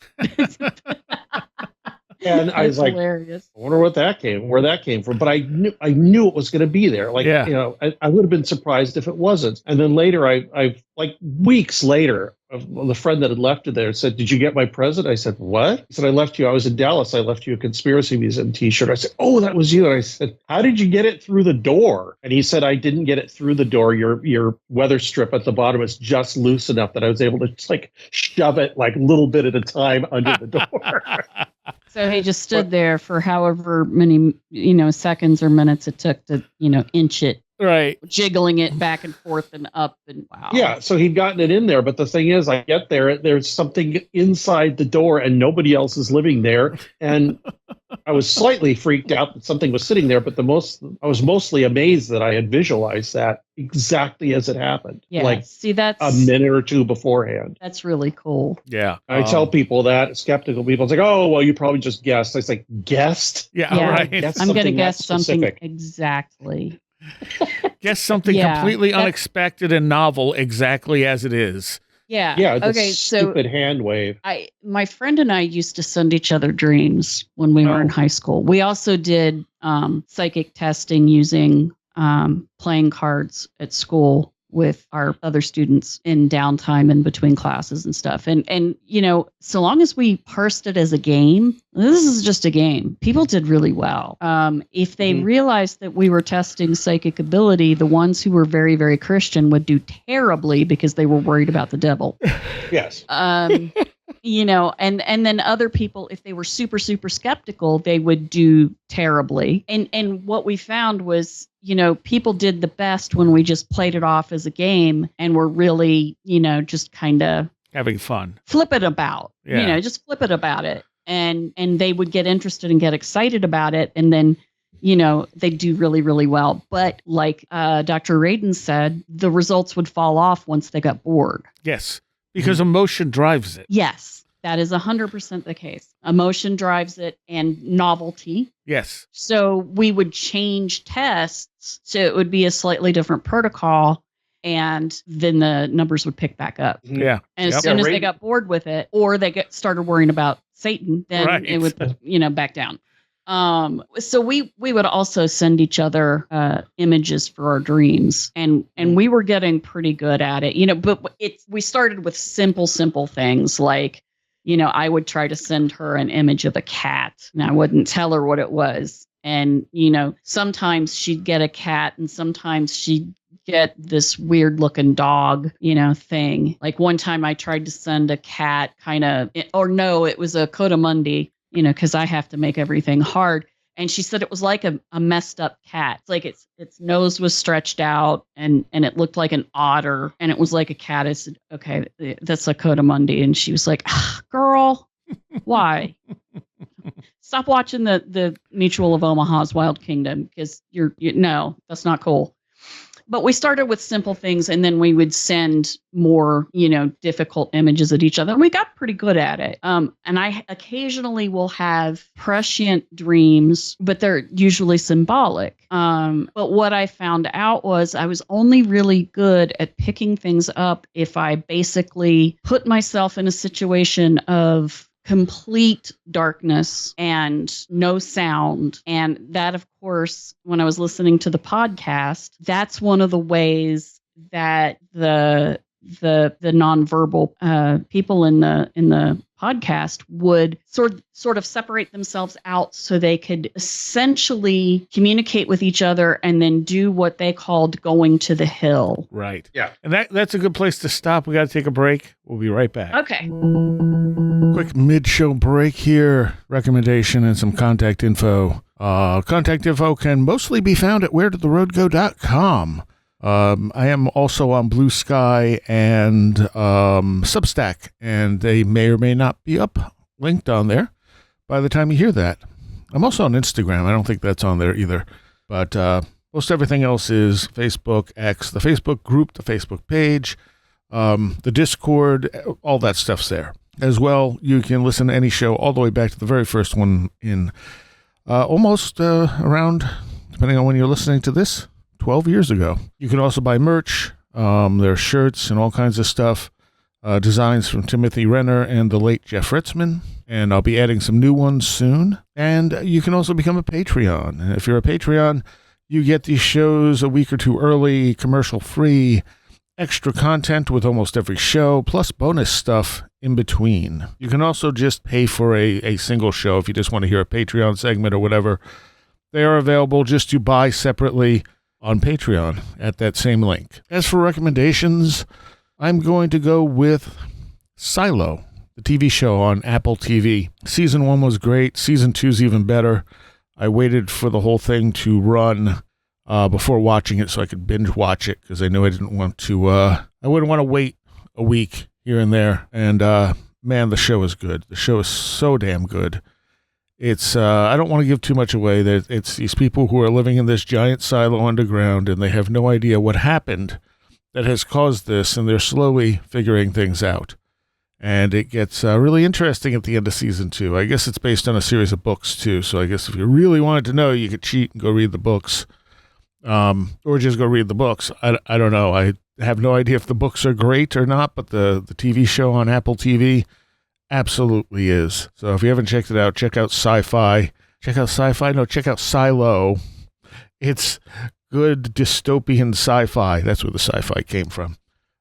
And I was like, hilarious. I wonder where that came from. But I knew it was going to be there. Like, I would have been surprised if it wasn't. And then later, I like weeks later, the friend that had left it there said, "Did you get my present?" I said, "What?" He said, I was in Dallas. I left you a Conspiracy Museum T-shirt. I said, "Oh, that was you." And I said, "How did you get it through the door?" And he said, "I didn't get it through the door. Your weather strip at the bottom is just loose enough that I was able to just like shove it like a little bit at a time under the door." So he just stood there for however many, seconds or minutes it took to, inch it. Right. Jiggling it back and forth and up and wow. Yeah, so he'd gotten it in there. But the thing is, I get there, there's something inside the door and nobody else is living there. And I was slightly freaked out that something was sitting there. But I was mostly amazed that I had visualized that exactly as it happened. Yeah, like that's a minute or two beforehand. That's really cool. Yeah. I tell people that, skeptical people, it's like, "Oh, well, you probably just guessed." I was like, "Guessed?" Yeah, right. I'm going to guess something exactly. Guess something completely unexpected and novel, exactly as it is. Yeah. Yeah. Okay. Stupid hand wave. My friend and I used to send each other dreams when we were in high school. We also did psychic testing using playing cards at school with our other students in downtime in between classes and stuff. And so long as we parsed it as a game, this is just a game, people did really well. If they realized that we were testing psychic ability, the ones who were very, very Christian would do terribly because they were worried about the devil. Yes. And then other people, if they were super, super skeptical, they would do terribly. And what we found was, people did the best when we just played it off as a game and were really, just kind of having fun. Flip it about, just flip it about it. And they would get interested and get excited about it. And then, they do really, really well. But like Dr. Radin said, the results would fall off once they got bored. Yes. Because emotion drives it. Yes, that is 100% the case. Emotion drives it and novelty. Yes. So we would change tests. So it would be a slightly different protocol. And then the numbers would pick back up. Yeah. And as soon as they got bored with it or they started worrying about Satan, then it would, back down. So we would also send each other images for our dreams, and we were getting pretty good at it, but we started with simple things like, I would try to send her an image of a cat and I wouldn't tell her what it was. And, sometimes she'd get a cat and sometimes she'd get this weird looking dog, thing. Like one time I tried to send a cat it was a Codamundi, because I have to make everything hard. And she said it was like a messed up cat. It's like its nose was stretched out and it looked like an otter and it was like a cat. I said, okay, that's a Codamundi. And she was like, girl, why? Stop watching the Mutual of Omaha's Wild Kingdom because no, that's not cool. But we started with simple things and then we would send more, difficult images at each other. And we got pretty good at it. And I occasionally will have prescient dreams, but they're usually symbolic. But what I found out was I was only really good at picking things up if I basically put myself in a situation of complete darkness and no sound. And that, of course, when I was listening to the podcast, that's one of the ways that the nonverbal people in the podcast would sort of separate themselves out so they could essentially communicate with each other and then do what they called going to the hill. Right. Yeah. And that's a good place to stop. We got to take a break. We'll be right back. Okay. Quick mid-show break here. Recommendation and some contact info. Contact info can mostly be found at wheredidtheroadgo.com. I am also on Blue Sky and Substack, and they may or may not be up linked on there by the time you hear that. I'm also on Instagram. I don't think that's on there either. But most everything else is Facebook, X, the Facebook group, the Facebook page, the Discord, all that stuff's there. As well, you can listen to any show all the way back to the very first one in almost around, depending on when you're listening to this, 12 years ago. You can also buy merch. There are shirts and all kinds of stuff. Designs from Timothy Renner and the late Jeff Ritzman. And I'll be adding some new ones soon. And you can also become a Patreon. And if you're a Patreon, you get these shows a week or two early, commercial-free, extra content with almost every show, plus bonus stuff in between. You can also just pay for a single show if you just want to hear a Patreon segment or whatever. They are available just to buy separately on Patreon at that same link. As for recommendations, I'm going to go with Silo, the TV show on Apple TV. Season 1 was great. Season 2's even better. I waited for the whole thing to run before watching it so I could binge watch it because I knew I didn't want to, I wouldn't want to wait a week here and there. And man, the show is good. The show is so damn good. It's, I don't want to give too much away. It's these people who are living in this giant silo underground, and they have no idea what happened that has caused this, and they're slowly figuring things out. And it gets really interesting at the end of season 2. I guess it's based on a series of books, too, so I guess if you really wanted to know, you could cheat and go read the books, or just go read the books. I don't know. I have no idea if the books are great or not, but the TV show on Apple TV absolutely is. So if you haven't checked it out, check out Sci-Fi. Check out Sci-Fi? No, check out Silo. It's good dystopian sci-fi. That's where the sci-fi came from.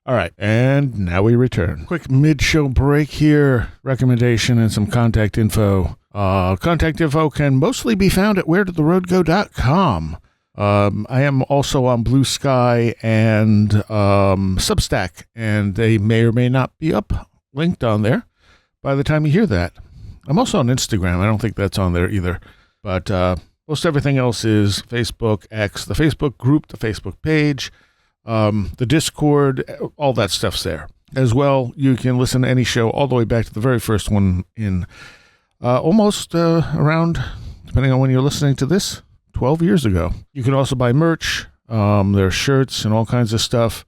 All right, and now we return. Quick mid-show break here. Recommendation and some contact info. Contact info can mostly be found at wheredidtheroadgo.com. I am also on Blue Sky and Substack, and they may or may not be up linked on there by the time you hear that. I'm also on Instagram. I don't think that's on there either. But most everything else is Facebook, X, the Facebook group, the Facebook page, the Discord, all that stuff's there. As well, you can listen to any show all the way back to the very first one in almost around, depending on when you're listening to this, 12 years ago. You can also buy merch. There are shirts and all kinds of stuff.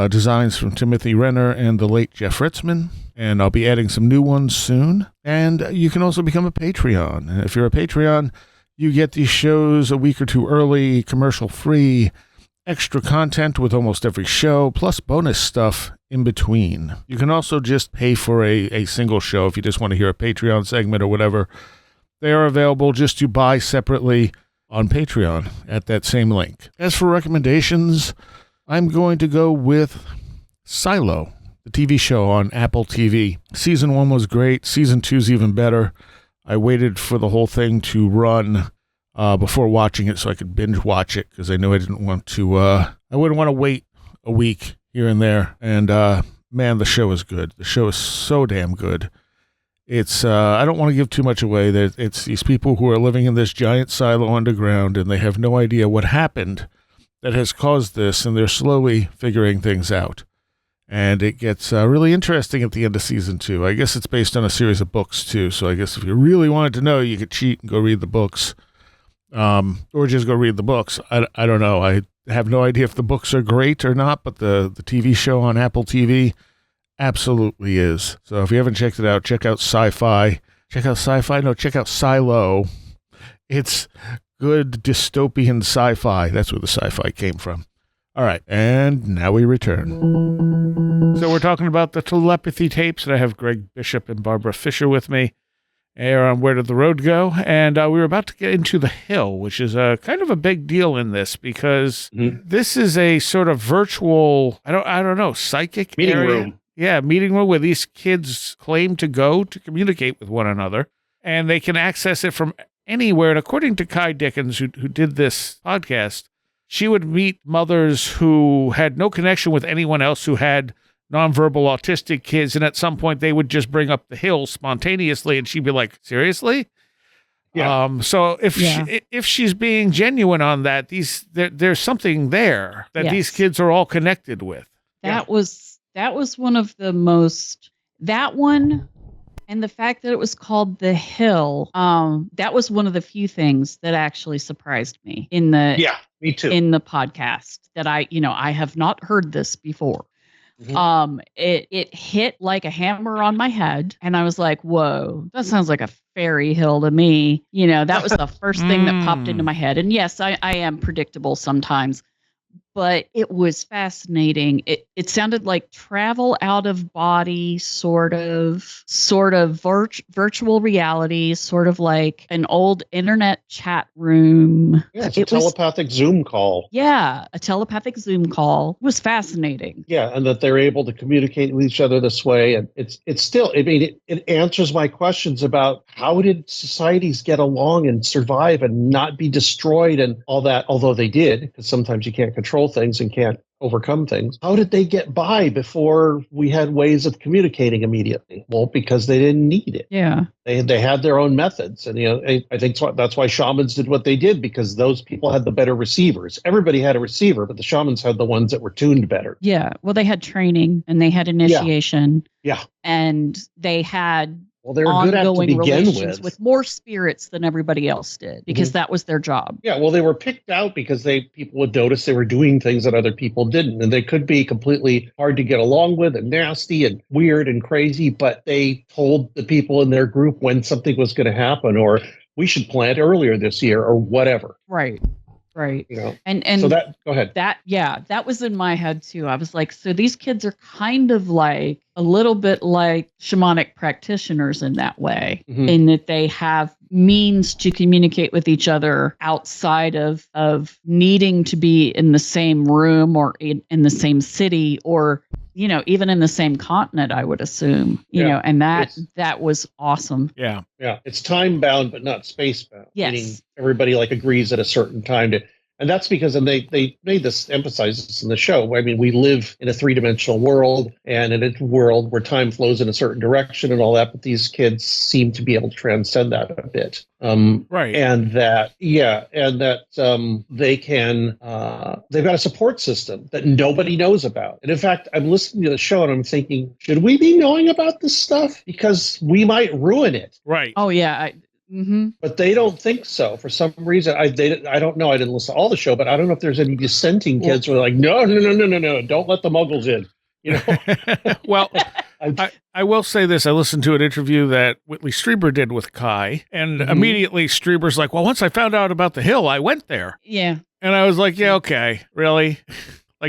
Designs from Timothy Renner and the late Jeff Ritzman. And I'll be adding some new ones soon. And you can also become a Patreon. And if you're a Patreon, you get these shows a week or two early, commercial-free, extra content with almost every show, plus bonus stuff in between. You can also just pay for a single show if you just want to hear a Patreon segment or whatever. They are available just to buy separately on Patreon at that same link. As for recommendations, I'm going to go with Silo, the TV show on Apple TV. Season 1 was great. Season 2's even better. I waited for the whole thing to run before watching it so I could binge watch it because I knew I didn't want to, I wouldn't want to wait a week here and there. And man, the show is good. The show is so damn good. It's, I don't want to give too much away. It's these people who are living in this giant silo underground, and they have no idea what happened that has caused this, and they're slowly figuring things out. And it gets really interesting at the end of season 2. I guess it's based on a series of books, too, so I guess if you really wanted to know, you could cheat and go read the books, or just go read the books. I don't know. I have no idea if the books are great or not, but the TV show on Apple TV absolutely is. So if you haven't checked it out, check out Sci-Fi. Check out Sci-Fi? No, check out Silo. It's good dystopian sci-fi. That's where the sci-fi came from. All right, and now we return. So we're talking about the Telepathy Tapes, and I have Greg Bishop and Barbara Fisher with me here on Where Did the Road Go? And we were about to get into The Hill, which is a kind of a big deal in this because this is a sort of virtual, I don't know, psychic Meeting area. room. Yeah, meeting room where these kids claim to go to communicate with one another, and they can access it from anywhere. And according to Kai Dickens, who did this podcast, she would meet mothers who had no connection with anyone else who had nonverbal autistic kids, and at some point they would just bring up The Hill spontaneously, and she'd be like, seriously? Yeah. So if she's being genuine on that, there's something there that these kids are all connected with. That was one of the most, that one, and the fact that it was called The Hill, that was one of the few things that actually surprised me in the me too. in the podcast, that I have not heard this before. It hit like a hammer on my head, and I was like, whoa, that sounds like a fairy hill to me. That was the first thing that popped into my head. And yes, I am predictable sometimes, but it was fascinating. It sounded like travel out of body, sort of virtual reality, sort of like an old internet chat room. Yeah, it's a telepathic Zoom call. Yeah, a telepathic Zoom call. It was fascinating. Yeah, and that they're able to communicate with each other this way. And it's still, I mean, it answers my questions about how did societies get along and survive and not be destroyed and all that, although they did, because sometimes you can't control things and can't overcome things. How did they get by before we had ways of communicating immediately? Well, because they didn't need it. Yeah. They had their own methods. And, I think that's why shamans did what they did, because those people had the better receivers. Everybody had a receiver, but the shamans had the ones that were tuned better. Yeah. Well, they had training and they had initiation. Yeah. And they had they were good at to ongoing begin relations with more spirits than everybody else did, because that was their job. Yeah, well, they were picked out because people would notice they were doing things that other people didn't, and they could be completely hard to get along with and nasty and weird and crazy, but they told the people in their group when something was going to happen, or we should plant earlier this year, or whatever. Right. And so that, go ahead. That was in my head too. I was like, so these kids are kind of like a little bit like shamanic practitioners in that way, in that they have means to communicate with each other outside of needing to be in the same room or in the same city, or even in the same continent, I would assume, and that was awesome. Yeah. Yeah. It's time bound, but not space bound. Yes. Meaning everybody agrees at a certain time and that's because, and they made this, emphasize this in the show. I mean, we live in a 3-dimensional world, and in a world where time flows in a certain direction and all that, but these kids seem to be able to transcend that a bit. Right. And that they can, they've got a support system that nobody knows about. And in fact, I'm listening to the show and I'm thinking, should we be knowing about this stuff? Because we might ruin it. Right. Oh, yeah. But they don't think so. For some reason, I don't know. I didn't listen to all the show, but I don't know if there's any dissenting kids who are like, no, don't let the muggles in. Well, I will say this. I listened to an interview that Whitley Strieber did with Kai, and immediately Strieber's like, well, once I found out about The Hill, I went there. Yeah. And I was like, yeah, okay, really?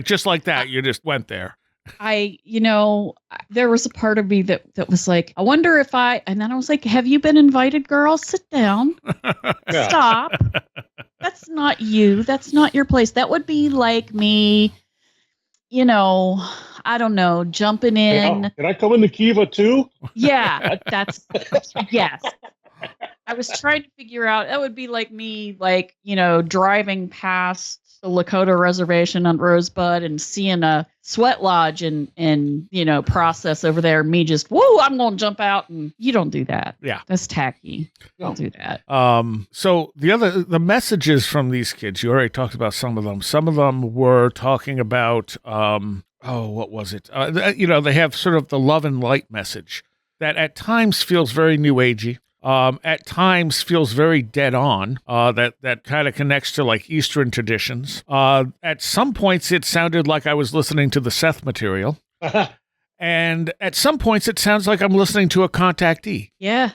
Just like that, you just went there. There was a part of me that was like, I wonder if and then I was like, have you been invited, girl? Sit down. Stop. That's not you. That's not your place. That would be like me, I don't know, jumping in. Can I come in the Kiva too? Yeah, yes. I was trying to figure out, that would be like me, driving past the Lakota reservation on Rosebud and seeing a sweat lodge and process over there. Me just, whoa, I'm going to jump out, and you don't do that. Yeah. That's tacky. Don't do that. So the messages from these kids, you already talked about some of them. Some of them were talking about, what was it? They have sort of the love and light message that at times feels very new agey. At times feels very dead on, that kind of connects to like Eastern traditions. At some points, it sounded like I was listening to the Seth material. And at some points, it sounds like I'm listening to a contactee. Yeah.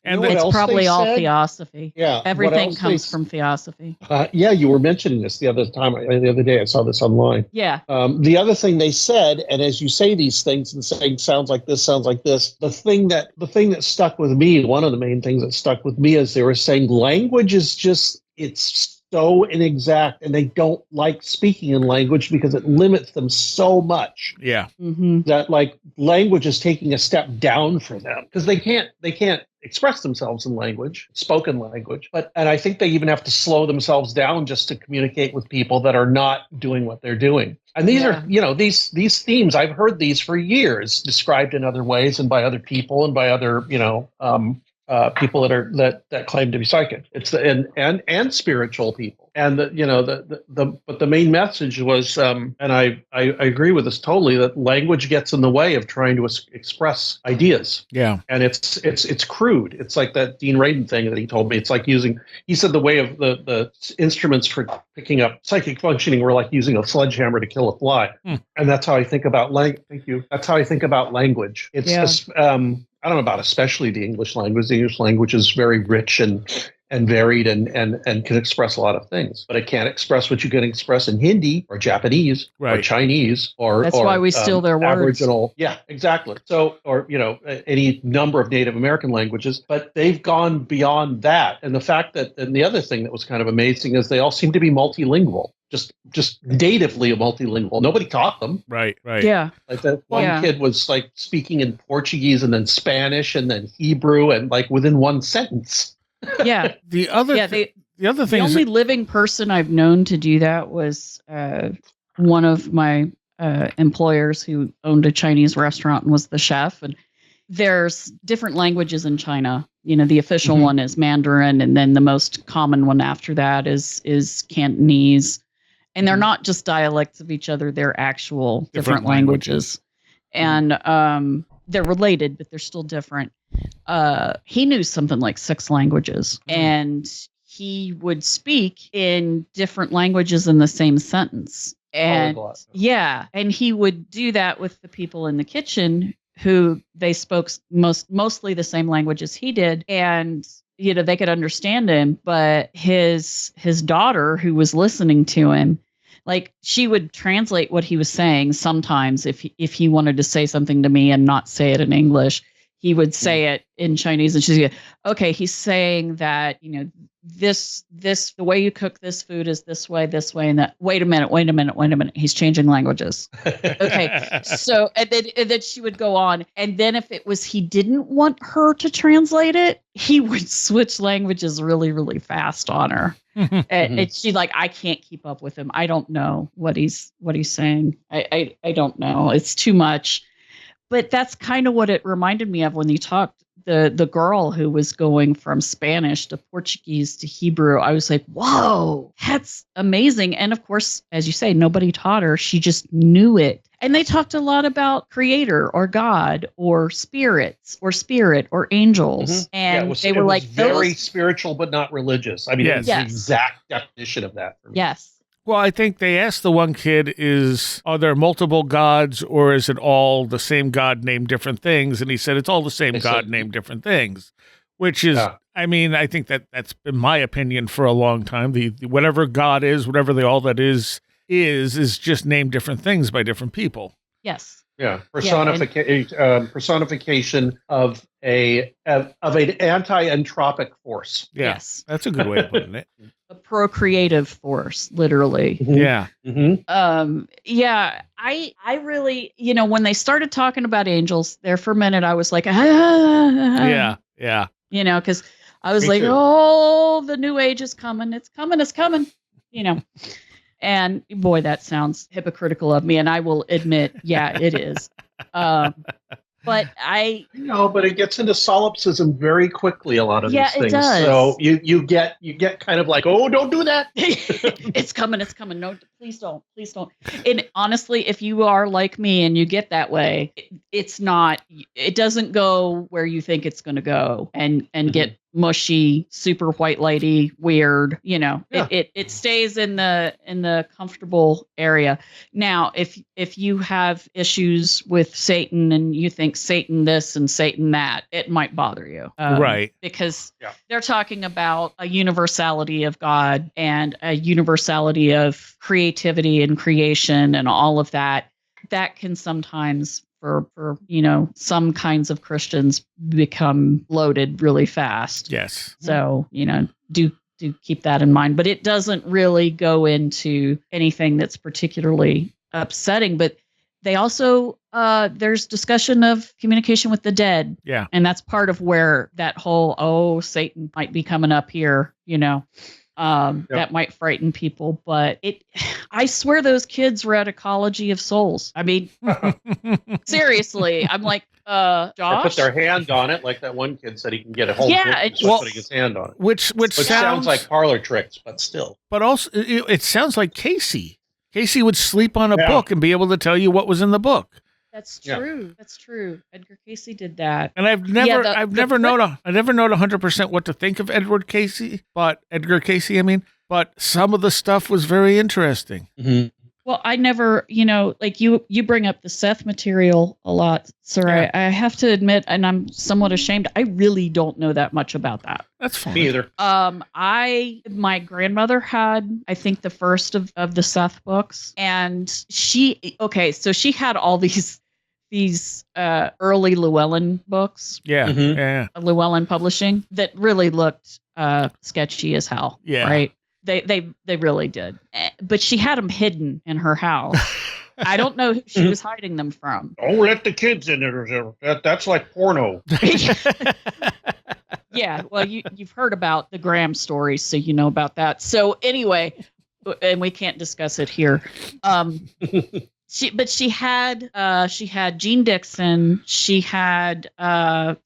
And what it's else probably they all said? theosophy. Yeah. what Everything else comes they- from theosophy. Yeah, you were mentioning this the other day. I saw this online. Yeah. The other thing they said, and as you say these things and saying sounds like this, the thing that stuck with me, one of the main things that stuck with me is they were saying language is just, it's so inexact, and they don't like speaking in language because it limits them so much. Yeah. Mm-hmm. That like language is taking a step down for them because they can't express themselves in language, spoken language. And I think they even have to slow themselves down just to communicate with people that are not doing what they're doing. And these are, these themes, I've heard these for years described in other ways and by other people and by other, people that claim to be psychic. It's and spiritual people. And but the main message was, and I agree with this totally, that language gets in the way of trying to express ideas. Yeah. And it's crude. It's like that Dean Radin thing that he told me. It's like he said the way of the instruments for picking up psychic functioning were like using a sledgehammer to kill a fly. And that's how I think about Thank you. That's how I think about language. It's I don't know about especially the English language. The English language is very rich and varied and can express a lot of things, but it can't express what you can express in Hindi or Japanese or Chinese that's why we steal their words. Aboriginal. Yeah, exactly. So, or any number of Native American languages, but they've gone beyond that. And the fact that, and the other thing that was kind of amazing is they all seem to be multilingual. Just natively multilingual. Nobody taught them. Right. Yeah. Like that one kid was like speaking in Portuguese and then Spanish and then Hebrew and like within one sentence. Yeah. The other thing the is only living person I've known to do that was one of my employers who owned a Chinese restaurant and was the chef. And there's different languages in China. The official one is Mandarin, and then the most common one after that is Cantonese. And they're not just dialects of each other; they're actual different languages. And they're related, but they're still different. He knew something like 6 languages, and he would speak in different languages in the same sentence. And and he would do that with the people in the kitchen who they spoke mostly the same language as he did, and they could understand him. But his daughter, who was listening to him, like, she would translate what he was saying sometimes if he wanted to say something to me and not say it in English. He would say it in Chinese, and she'd go, okay, he's saying that, this, the way you cook this food is this way, and that. Wait a minute. He's changing languages. Okay. So, and then she would go on. And then if it was, he didn't want her to translate it, he would switch languages really, really fast on her. And she's like, I can't keep up with him. I don't know what he's saying. I don't know. It's too much. But that's kind of what it reminded me of when you talked, the girl who was going from Spanish to Portuguese to Hebrew. I was like, whoa, that's amazing. And of course, as you say, nobody taught her. She just knew it. And they talked a lot about creator or God or spirits or spirit or angels. And they were like, very spiritual, but not religious. I mean, Yes. it's the exact definition of that for me. Yes. Well, I think they asked the one kid, are there multiple gods, or is it all the same God named different things? And he said, it's all the same God named different things, which is, I mean, I think that's been my opinion for a long time. The whatever God is, whatever all that is just named different things by different people. Yes. Yeah, personification of an anti-entropic force. Yeah. Yes. That's a good way of putting it. A procreative force, literally. Yeah. I really, when they started talking about angels there for a minute, I was like, yeah. Because I was like, the new age is coming. It's coming. And boy, that sounds hypocritical of me. And I will admit, yeah, it is. But but it gets into solipsism very quickly. A lot of these things. It does. So you get kind of like, oh, don't do that. It's coming. No, please don't. And honestly, if you are like me and you get that way, it doesn't go where you think it's going to go and get mushy, super white lady, weird. Yeah. It stays in the comfortable area. Now, if you have issues with Satan and you think Satan this and Satan that, it might bother you, Right. Because they're talking about a universality of God and a universality of creativity and creation and all of that. That can sometimes, for some kinds of Christians, become loaded really fast. Yes. So, do keep that in mind. But it doesn't really go into anything that's particularly upsetting. But they also, there's discussion of communication with the dead. Yeah. And that's part of where that whole, Satan might be coming up here, that might frighten people. But I swear those kids were at Ecology of Souls. I mean, seriously, I'm like, Josh? They put their hand on it, like that one kid said he can get a whole putting his hand on it. Which sounds like parlor tricks, but still. But also, it sounds like Cayce. Cayce would sleep on a book and be able to tell you what was in the book. That's true. Yeah. That's true. Edgar Cayce did that. And I've never known 100% what to think of Edgar Cayce, but some of the stuff was very interesting. Mm-hmm. Well, I never, like you bring up the Seth material a lot, sir. Yeah. I have to admit, and I'm somewhat ashamed, I really don't know that much about that. That's fine. Me either. My grandmother had, I think, the first of the Seth books, and she had all these early Llewellyn books. Yeah. Mm-hmm. Yeah. Llewellyn Publishing that really looked sketchy as hell. Yeah. Right. They really did. But she had them hidden in her house. I don't know who she was hiding them from. Don't let the kids in there. That's like porno. Yeah. Well, you've heard about the Graham stories, so you know about that. So anyway, and we can't discuss it here. She had Jean Dixon. She had the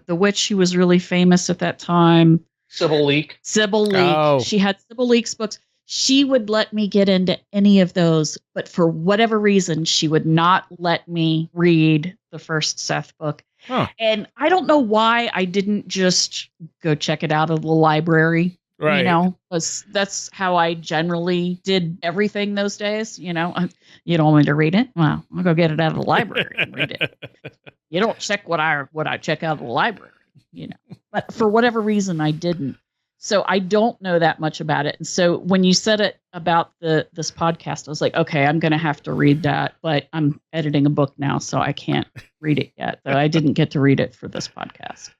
witch who was really famous at that time. Sybil Leek. Oh. She had Sybil Leek's books. She would let me get into any of those, but for whatever reason, she would not let me read the first Seth book. Huh. And I don't know why I didn't just go check it out of the library. Right. That's how I generally did everything those days. You don't want me to read it? Well, I'll go get it out of the library and read it. You don't check what I check out of the library, But for whatever reason, I didn't. So I don't know that much about it. And so when you said it about this podcast, I was like, okay, I'm going to have to read that. But I'm editing a book now, so I can't read it yet. So I didn't get to read it for this podcast.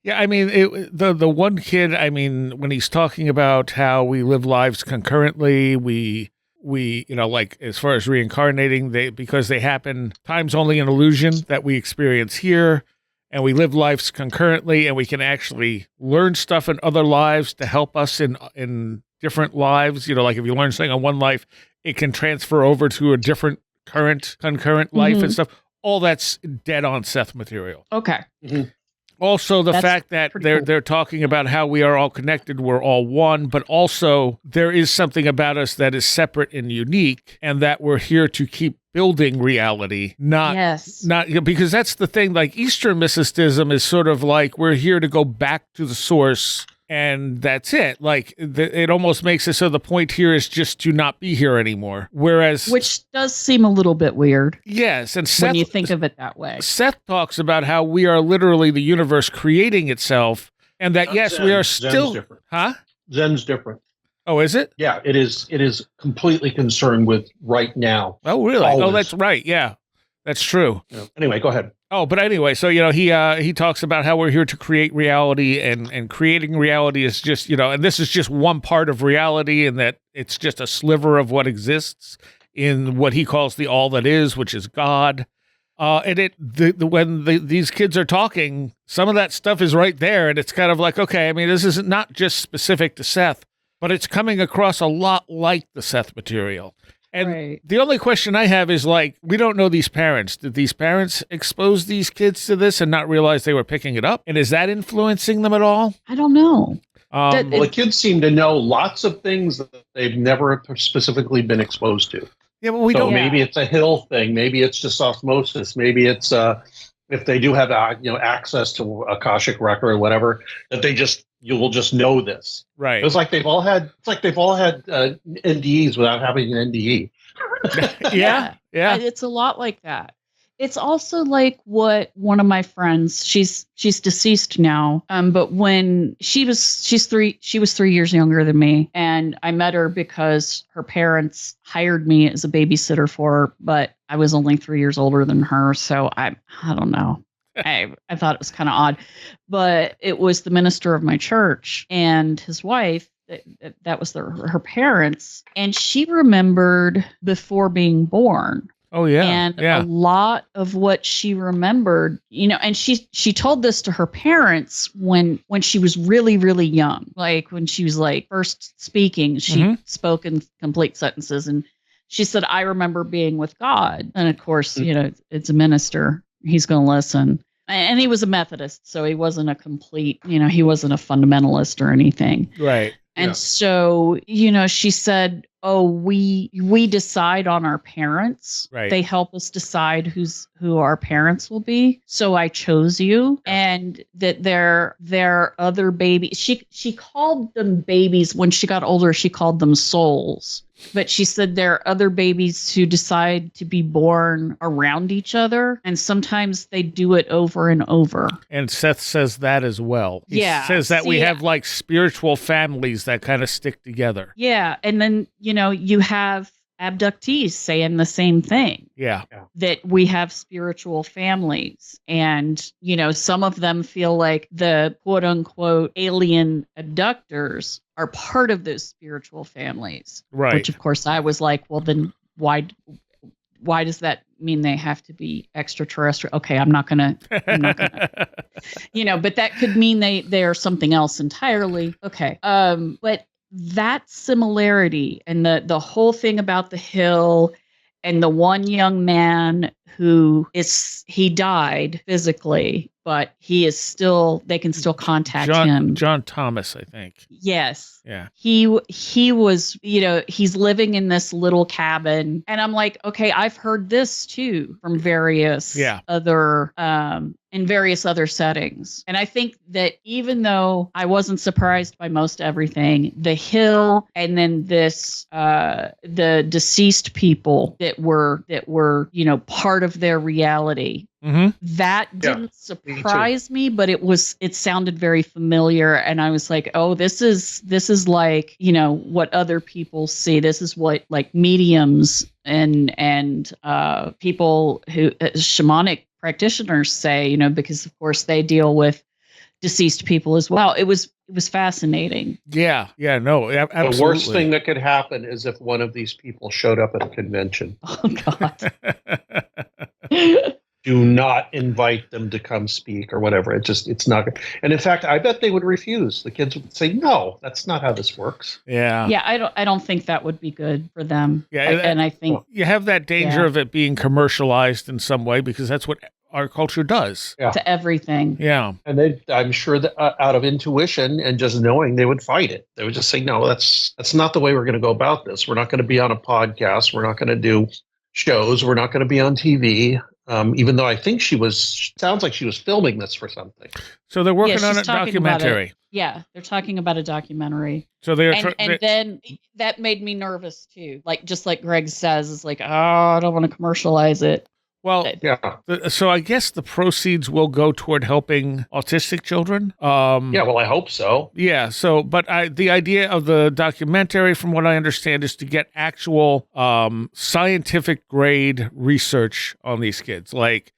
Yeah, I mean, the one kid, I mean, when he's talking about how we live lives concurrently, we like as far as reincarnating, because they happen, time's only an illusion that we experience here, and we live lives concurrently, and we can actually learn stuff in other lives to help us in different lives. Like if you learn something on one life, it can transfer over to a different concurrent life and stuff. All that's dead on Seth material. Okay. Mm-hmm. Also, the fact that they're talking about how we are all connected, we're all one, but also there is something about us that is separate and unique, and that we're here to keep building reality, not because that's the thing. Like Eastern mysticism is sort of like we're here to go back to the source, and that's it. Like it almost makes it so the point here is just to not be here anymore. Which does seem a little bit weird. Yes, and when you think of it that way. Seth talks about how we are literally the universe creating itself, and that we are still. Zen's different. Huh? Zen's different. Oh, is it? Yeah, it is. It is completely concerned with right now. Oh, really? Always. Oh, that's right. Yeah, that's true. Yeah. Anyway, go ahead. Oh, but anyway, so he talks about how we're here to create reality, and creating reality is just and this is just one part of reality, and that it's just a sliver of what exists in what he calls the all that is, which is God. And when these kids are talking, some of that stuff is right there, and it's kind of like, okay, I mean, this is not just specific to Seth, but it's coming across a lot like the Seth material. And the only question I have is, like, we don't know these parents. Did these parents expose these kids to this and not realize they were picking it up? And is that influencing them at all? I don't know. Well, the kids seem to know lots of things that they've never specifically been exposed to. Yeah, but we don't. Maybe it's a Hill thing. Maybe it's just osmosis. Maybe it's if they do have access to Akashic record or whatever, that you will just know this. Right. It's like they've all had NDEs without having an NDE. Yeah. It's a lot like that. It's also like what one of my friends, she's deceased now, but when she was 3 years younger than me, and I met her because her parents hired me as a babysitter for her, but I was only 3 years older than her, so I don't know. I thought it was kind of odd, but it was the minister of my church and his wife. That was her parents, and she remembered before being born. Oh yeah. And a lot of what she remembered, and she told this to her parents when she was really, really young. Like when she was like first speaking, she spoke in complete sentences, and she said, "I remember being with God." And of course, it's a minister. He's going to listen. And he was a Methodist, so he wasn't a complete, he wasn't a fundamentalist or anything. Right. And so, she said, "Oh, we decide on our parents. Right. They help us decide who our parents will be. So I chose you, and that they're other babies." She called them babies. When she got older, she called them souls. But she said there are other babies who decide to be born around each other, and sometimes they do it over and over. And Seth says that as well. He says that we have like spiritual families that kind of stick together. Yeah, and then, you have abductees saying the same thing. Yeah. That we have spiritual families, and some of them feel like the quote unquote alien abductors are part of those spiritual families. Right. Which of course I was like, well then why does that mean they have to be extraterrestrial? Okay, I'm not gonna but that could mean they are something else entirely. Okay. But that similarity and the whole thing about the hill and the one young man he died physically, but he is still, they can still contact him. John Thomas, I think. Yes. Yeah. He was, he's living in this little cabin, and I'm like, okay, I've heard this too from various other, in various other settings. And I think that even though I wasn't surprised by most everything, the hill and then this, the deceased people that were, part of their reality, that didn't surprise me, but it sounded very familiar. And I was like, oh, this is like, what other people see. This is what like mediums and people who shamanic practitioners say, because of course they deal with deceased people as well. It was fascinating. Yeah. No, absolutely. The worst thing that could happen is if one of these people showed up at a convention. Oh God. Do not invite them to come speak or whatever. It's not good. And in fact, I bet they would refuse. The kids would say, "No, that's not how this works." Yeah. Yeah, I don't think that would be good for them. Yeah, and I think you have that danger of it being commercialized in some way, because that's what our culture does. To everything. Yeah. And I'm sure that out of intuition and just knowing, they would fight it. They would just say, "No, that's not the way we're going to go about this. We're not going to be on a podcast. We're not going to do shows. We're not going to be on TV." Even though I think sounds like she was filming this for something. So they're working on a documentary. Yeah, they're talking about a documentary. So then that made me nervous too. Like, just like Greg says, it's like, oh, I don't want to commercialize it. Well, so I guess the proceeds will go toward helping autistic children. Well, I hope so. Yeah. So, but the idea of the documentary, from what I understand, is to get actual scientific grade research on these kids. Like,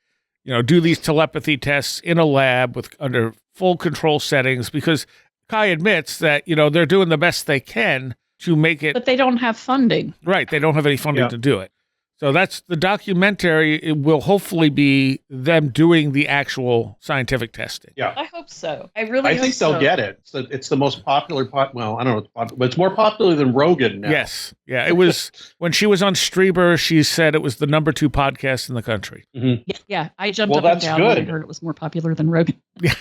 do these telepathy tests in a lab under full control settings, because Kai admits that, they're doing the best they can to make it. But they don't have funding. Right. They don't have any funding to do it. So that's the documentary. It will hopefully be them doing the actual scientific testing. Yeah, I hope so. I think they'll get it. So it's the most popular well, I don't know, but it's more popular than Rogan now. Yes, yeah. It was when she was on Streber. She said it was the number 2 podcast in the country. Mm-hmm. Yeah. I jumped up and down when I heard it was more popular than Rogan. It's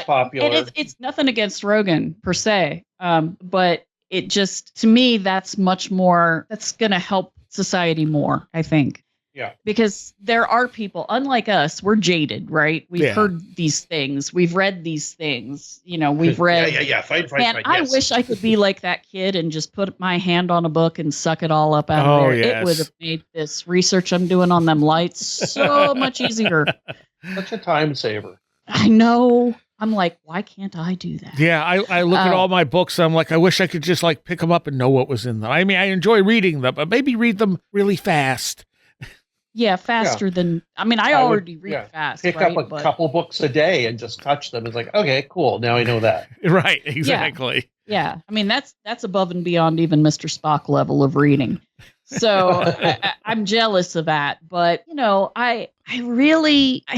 popular. And it's nothing against Rogan per se, but it just, to me, that's much more, that's going to help society more, I think. Yeah. Because there are people, unlike us, we're jaded, right? We've heard these things. We've read these things. We've read. Yeah. Fine. And I wish I could be like that kid and just put my hand on a book and suck it all up out of there. Yes. It would have made this research I'm doing on them lights so much easier. Such a time saver. I know. I'm like, why can't I do that? Yeah, I look at all my books. I'm like, I wish I could just like pick them up and know what was in them. I mean, I enjoy reading them, but maybe read them really fast. Yeah, faster than. I mean, I already read fast. Pick up a couple books a day and just touch them. It's like, okay, cool. Now I know that. Right, exactly. Yeah. I mean, that's above and beyond even Mr. Spock level of reading. So I'm jealous of that. But I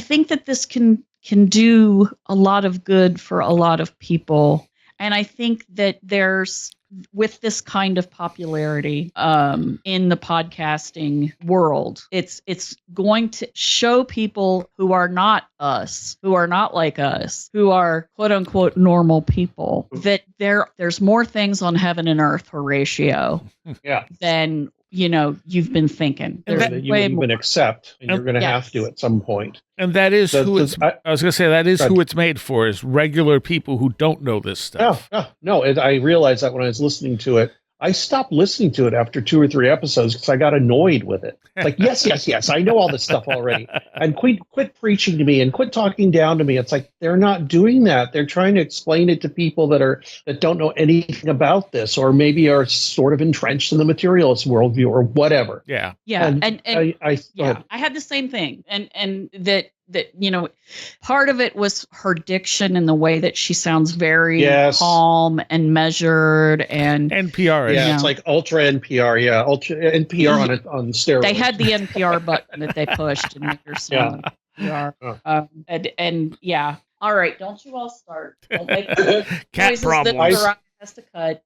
think that this can do a lot of good for a lot of people. And I think that there's, with this kind of popularity in the podcasting world, it's going to show people who are not us, who are not like us, who are quote unquote normal people, that there's more things on heaven and earth, Horatio, than you've been thinking. That you would even accept, and you're going to have to at some point. And that is I was going to say, that is who it's made for, is regular people who don't know this stuff. No, I realized that when I was listening to it. I stopped listening to it after 2 or 3 episodes because I got annoyed with it. Like, yes, I know all this stuff already. And quit preaching to me and quit talking down to me. It's like, they're not doing that. They're trying to explain it to people that don't know anything about this, or maybe are sort of entrenched in the materialist worldview or whatever. Yeah. Yeah. And I had the same thing. And that part of it was her diction and the way that she sounds very calm and measured and NPR. Yeah, it's like ultra NPR. Yeah, ultra NPR on steroids. They had the NPR button that they pushed and made her sound NPR. And yeah. All right, don't you all start. Don't make cat problems. That has to cut.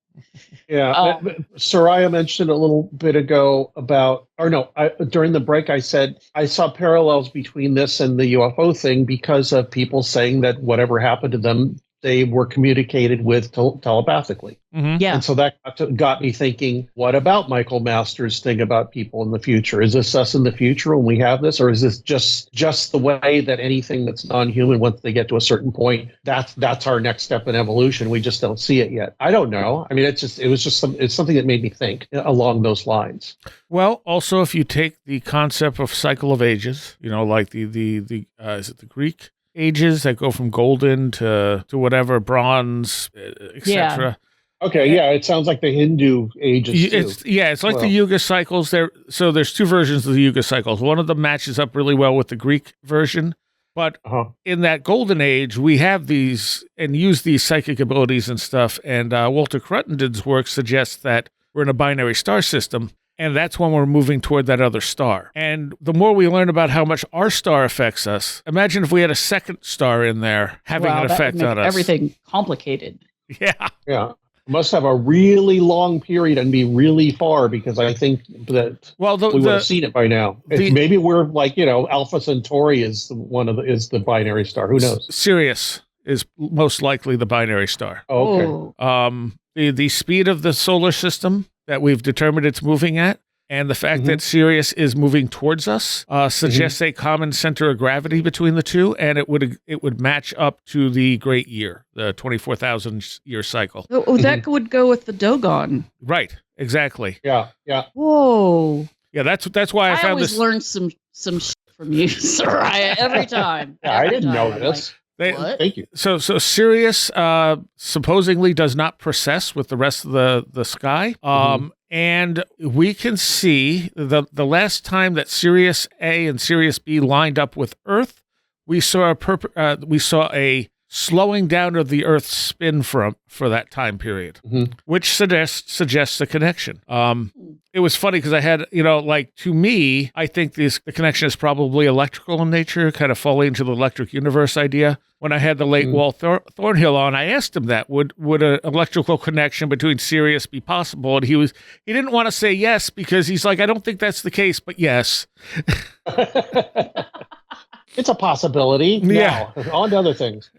Yeah, Seriah mentioned a little bit ago about, during the break, I said I saw parallels between this and the UFO thing because of people saying that whatever happened to them, they were communicated with telepathically. Mm-hmm. Yeah. And so that got me thinking, what about Michael Masters' thing about people in the future? Is this us in the future when we have this? Or is this just the way that anything that's non-human, once they get to a certain point, that's our next step in evolution? We just don't see it yet. I don't know. I mean, it's something that made me think along those lines. Well, also, if you take the concept of cycle of ages, like the is it the Greek ages that go from golden to whatever, bronze, etc. Okay, yeah, it sounds like the Hindu ages too. It's like the Yuga cycles. There's 2 versions of the Yuga cycles. One of them matches up really well with the Greek version, but in that golden age, we have these and use these psychic abilities and stuff. And Walter Cruttenden's work suggests that we're in a binary star system. And that's when we're moving toward that other star. And the more we learn about how much our star affects us, imagine if we had a second star in there having an effect on us. Everything complicated. Yeah. Yeah. Must have a really long period and be really far, because I think that we would have seen it by now. Maybe we're like, Alpha Centauri is the binary star. Who knows? Sirius is most likely the binary star. Oh, okay. The speed of the solar system that we've determined it's moving at, and the fact that Sirius is moving towards us suggests a common center of gravity between the two, and it would match up to the Great Year, the 24,000 year cycle. Oh, that would go with the Dogon. Right, exactly. Yeah. Whoa. Yeah, that's why I found always learn some shit from you, Seriah, every time. I didn't know this. What? Thank you. So Sirius supposedly does not process with the rest of the sky. And we can see the last time that Sirius A and Sirius B lined up with Earth, we saw a slowing down of the Earth's spin for that time period, which suggests a connection. It was funny because I had, to me, I think the connection is probably electrical in nature, kind of falling into the electric universe idea. When I had the late Walt Thornhill on, I asked him that, would an electrical connection between Sirius be possible? And he didn't want to say yes, because he's like, I don't think that's the case, but yes. It's a possibility. Yeah. Now, on to other things.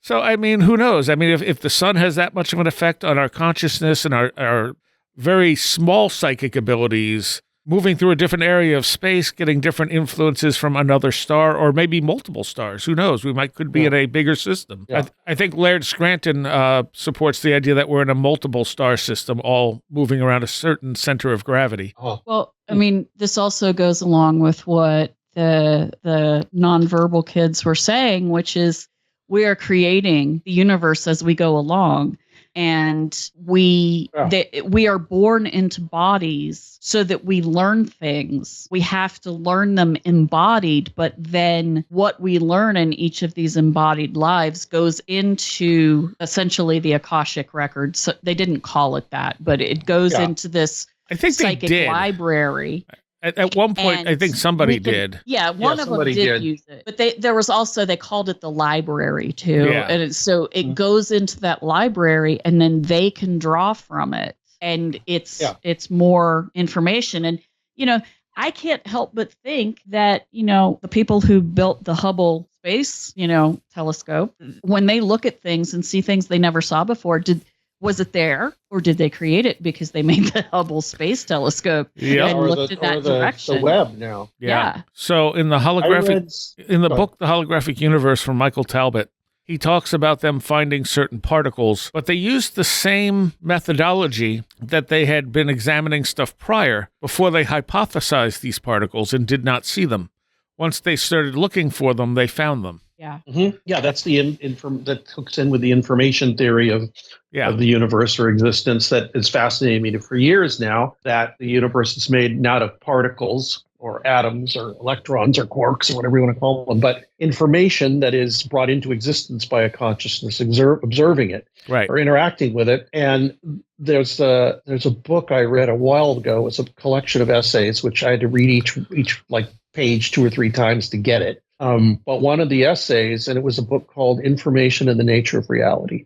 So, I mean, who knows? I mean, if the sun has that much of an effect on our consciousness and our very small psychic abilities, moving through a different area of space, getting different influences from another star, or maybe multiple stars. Who knows? We could be in a bigger system. Yeah. I think Laird Scranton supports the idea that we're in a multiple star system, all moving around a certain center of gravity. Oh. Well, I mean, this also goes along with what the nonverbal kids were saying, which is we are creating the universe as we go along. And we are born into bodies so that we learn things. We have to learn them embodied, but then what we learn in each of these embodied lives goes into essentially the Akashic record. So they didn't call it that, but it goes into this I think psychic they did. library. At one point, And I think somebody did. Yeah, one of them did use it. But there was also, they called it the library too. Yeah. And so it goes into that library and then they can draw from it. And it's more information. And, I can't help but think that, the people who built the Hubble space, telescope, when they look at things and see things they never saw before, was it there, or did they create it because they made the Hubble Space Telescope and looked in that direction? The web now. Yeah. So in the book, The Holographic Universe from Michael Talbot, he talks about them finding certain particles, but they used the same methodology that they had been examining stuff prior before they hypothesized these particles and did not see them. Once they started looking for them, they found them. Yeah. Mm-hmm. Yeah, that's that hooks in with the information theory of the universe or existence that is fascinating me for years now, that the universe is made not of particles or atoms or electrons or quarks or whatever you want to call them, but information that is brought into existence by a consciousness observing it or interacting with it. And there's a book I read a while ago. It's a collection of essays, which I had to read each like page 2 or 3 times to get it. But one of the essays, and it was a book called Information and the Nature of Reality,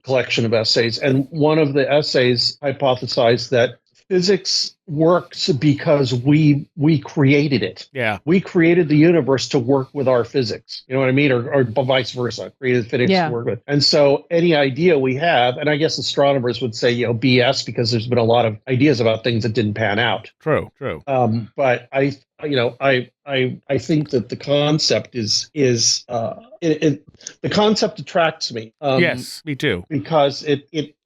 collection of essays. And one of the essays hypothesized that physics works because we created it. Yeah. We created the universe to work with our physics. You know what I mean? Or vice versa. Created physics to work with. And so any idea we have, and I guess astronomers would say, BS, because there's been a lot of ideas about things that didn't pan out. True. But I think that the concept the concept attracts me. Yes, me too. Because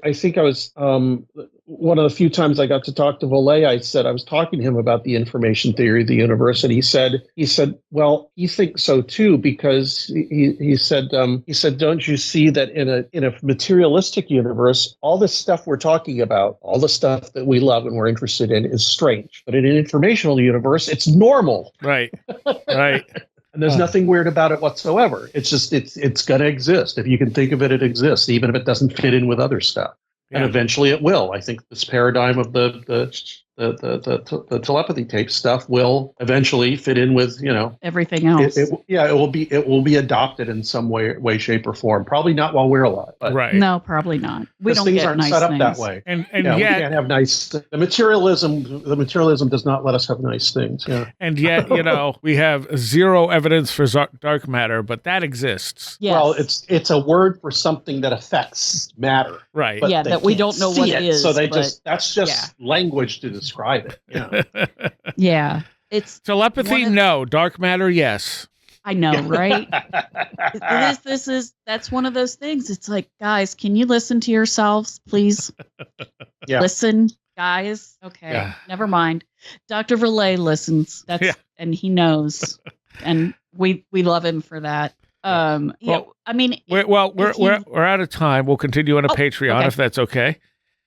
I think I was one of the few times I got to talk to Vallée, I was talking to him about the information theory of the universe, and he said, well, he thinks so too, because he said, don't you see that in a materialistic universe, all this stuff we're talking about, all the stuff that we love and we're interested in is strange, but in an informational universe, it's normal. Right. And there's nothing weird about it whatsoever. It's just it's going to exist. If you can think of it, it exists, even if it doesn't fit in with other stuff. And eventually it will. I think this paradigm of the telepathy tape stuff will eventually fit in with everything else. It will be adopted in some way, shape, or form. Probably not while we're alive. But No, probably not. We don't things get aren't nice set up things that way. And we can't have nice. The materialism does not let us have nice things. Yeah. And yet, we have zero evidence for dark matter, but that exists. Yes. Well, it's a word for something that affects matter. Right. But that we don't know what it is. So that's just language to describe it. Yeah. It's telepathy, no. Dark matter, yes. I know, right? That's one of those things. It's like, guys, can you listen to yourselves, please? Listen, guys. Okay, never mind. Dr. Vallée listens. And he knows, and we love him for that. We're out of time. We'll continue on a Patreon if that's okay.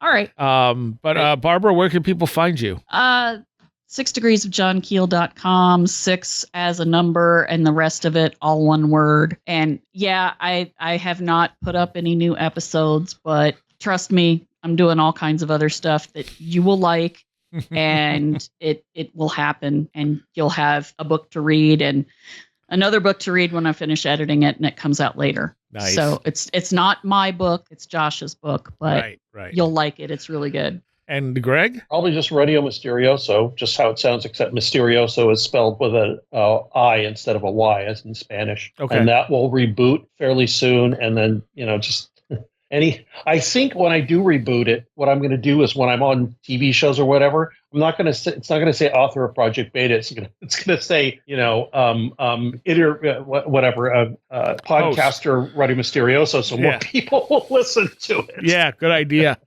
All right. But Barbara, where can people find you? 6degreesofjohnkeel.com, 6 as a number, and the rest of it all one word. And I have not put up any new episodes, but trust me, I'm doing all kinds of other stuff that you will like, and it will happen, and you'll have a book to read and another book to read when I finish editing it, and it comes out later. Nice. So it's not my book, it's Josh's book, but right. You'll like it. It's really good. And Greg? Probably just Radio Misterioso, just how it sounds, except Misterioso is spelled with an I instead of a Y, as in Spanish. Okay. And that will reboot fairly soon, and then I think when I do reboot it, what I'm going to do is when I'm on TV shows or whatever, I'm not going to say, it's not going to say author of Project Beta. It's going to say, podcaster Ruddy Mysterioso, so more people will listen to it. Yeah, good idea.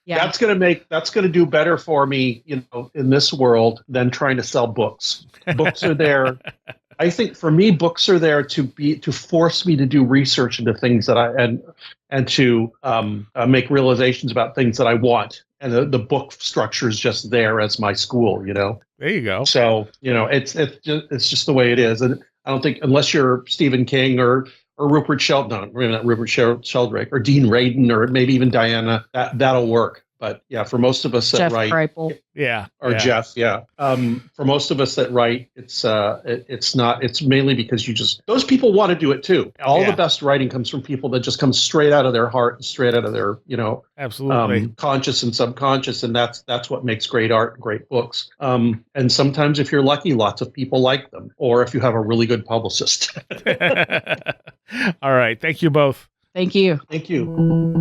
Yeah. That's going to do better for me, in this world than trying to sell books. Books are there. I think for me, books are there to force me to do research into things that and to make realizations about things that I want. And the book structure is just there as my school, There you go. So, it's just the way it is. And I don't think, unless you're Stephen King or Rupert Sheldrake, or Dean Radin, or maybe even Diana, that'll work. But yeah, for most of us that Jeff write, Kripal. Jeff, for most of us that write, it's not. It's mainly because those people want to do it too. All the best writing comes from people that just come straight out of their heart and straight out of their absolutely conscious and subconscious, and that's what makes great art and great books. And sometimes, if you're lucky, lots of people like them, or if you have a really good publicist. All right, thank you both. Thank you. Thank you.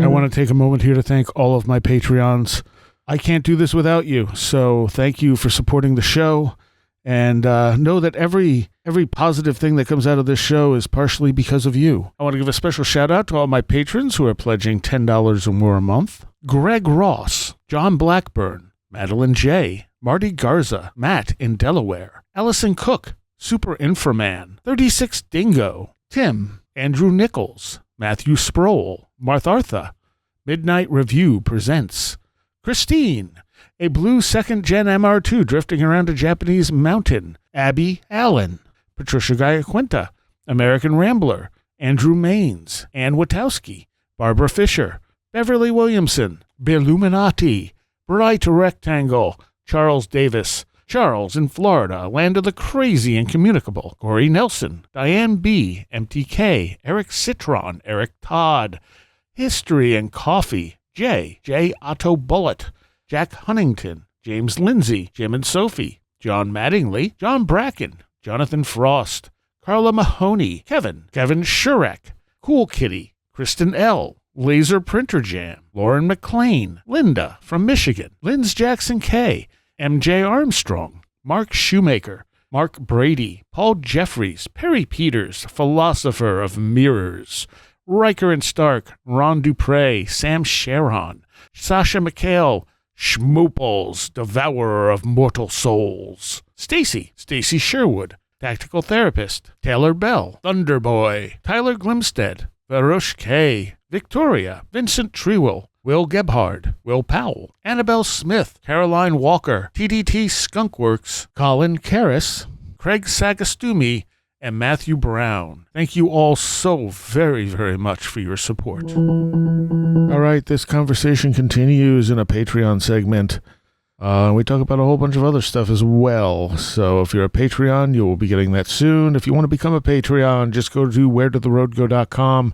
I want to take a moment here to thank all of my Patreons. I can't do this without you, so thank you for supporting the show. And know that every positive thing that comes out of this show is partially because of you. I want to give a special shout out to all my patrons who are pledging $10 or more a month. Greg Ross, John Blackburn, Madeline J., Marty Garza, Matt in Delaware, Allison Cook, Super Inframan, 36 Dingo, Tim, Andrew Nichols, Matthew Sproul, Marthartha, Midnight Review presents Christine, a blue second-gen MR2 drifting around a Japanese mountain, Abby Allen, Patricia Giaquinta, American Rambler, Andrew Maines, Ann Witowski, Barbara Fisher, Beverly Williamson, Billuminati, Bright Rectangle, Charles Davis, Charles in Florida, Land of the Crazy and Communicable, Corey Nelson, Diane B., MTK, Eric Citron, Eric Todd, History and Coffee, J. Otto Bullitt, Jack Huntington, James Lindsay, Jim and Sophie, John Mattingly, John Bracken, Jonathan Frost, Carla Mahoney, Kevin Shurek, Cool Kitty, Kristen L., Laser Printer Jam, Lauren McLean, Linda from Michigan, Linz Jackson K., MJ Armstrong, Mark Shoemaker, Mark Brady, Paul Jeffries, Perry Peters, Philosopher of Mirrors, Riker and Stark, Ron Dupre, Sam Sharon, Sasha McHale, Schmooples, Devourer of Mortal Souls, Stacy Sherwood, Tactical Therapist, Taylor Bell, Thunderboy, Tyler Glimstead, Varush K., Victoria, Vincent Trewell, Will Gebhard, Will Powell, Annabelle Smith, Caroline Walker, TDT Skunkworks, Colin Karras, Craig Sagastumi, and Matthew Brown. Thank you all so very, very much for your support. All right, this conversation continues in a Patreon segment. We talk about a whole bunch of other stuff as well. So if you're a Patreon, you will be getting that soon. If you want to become a Patreon, just go to wheredidtheroadgo.com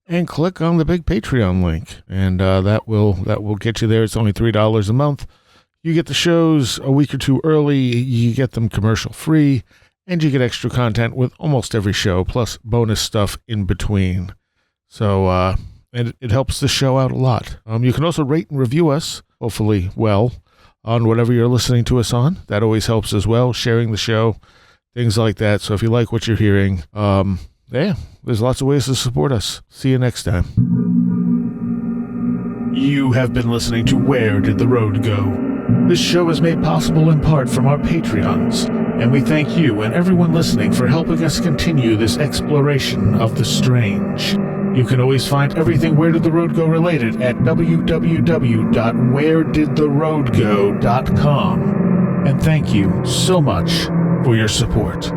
and click on the big Patreon link, and that will get you there. It's only $3 a month. You get the shows a week or two early. You get them commercial free, and you get extra content with almost every show, plus bonus stuff in between. So and it helps the show out a lot. You can also rate and review us, hopefully well, on whatever you're listening to us on. That always helps as well. Sharing the show, things like that. So if you like what you're hearing, there's lots of ways to support us. See you next time. You have been listening to Where Did the Road Go? This show is made possible in part from our Patreons, and we thank you and everyone listening for helping us continue this exploration of the strange. You can always find everything Where Did the Road Go related at www.wheredidtheroadgo.com. And thank you so much for your support.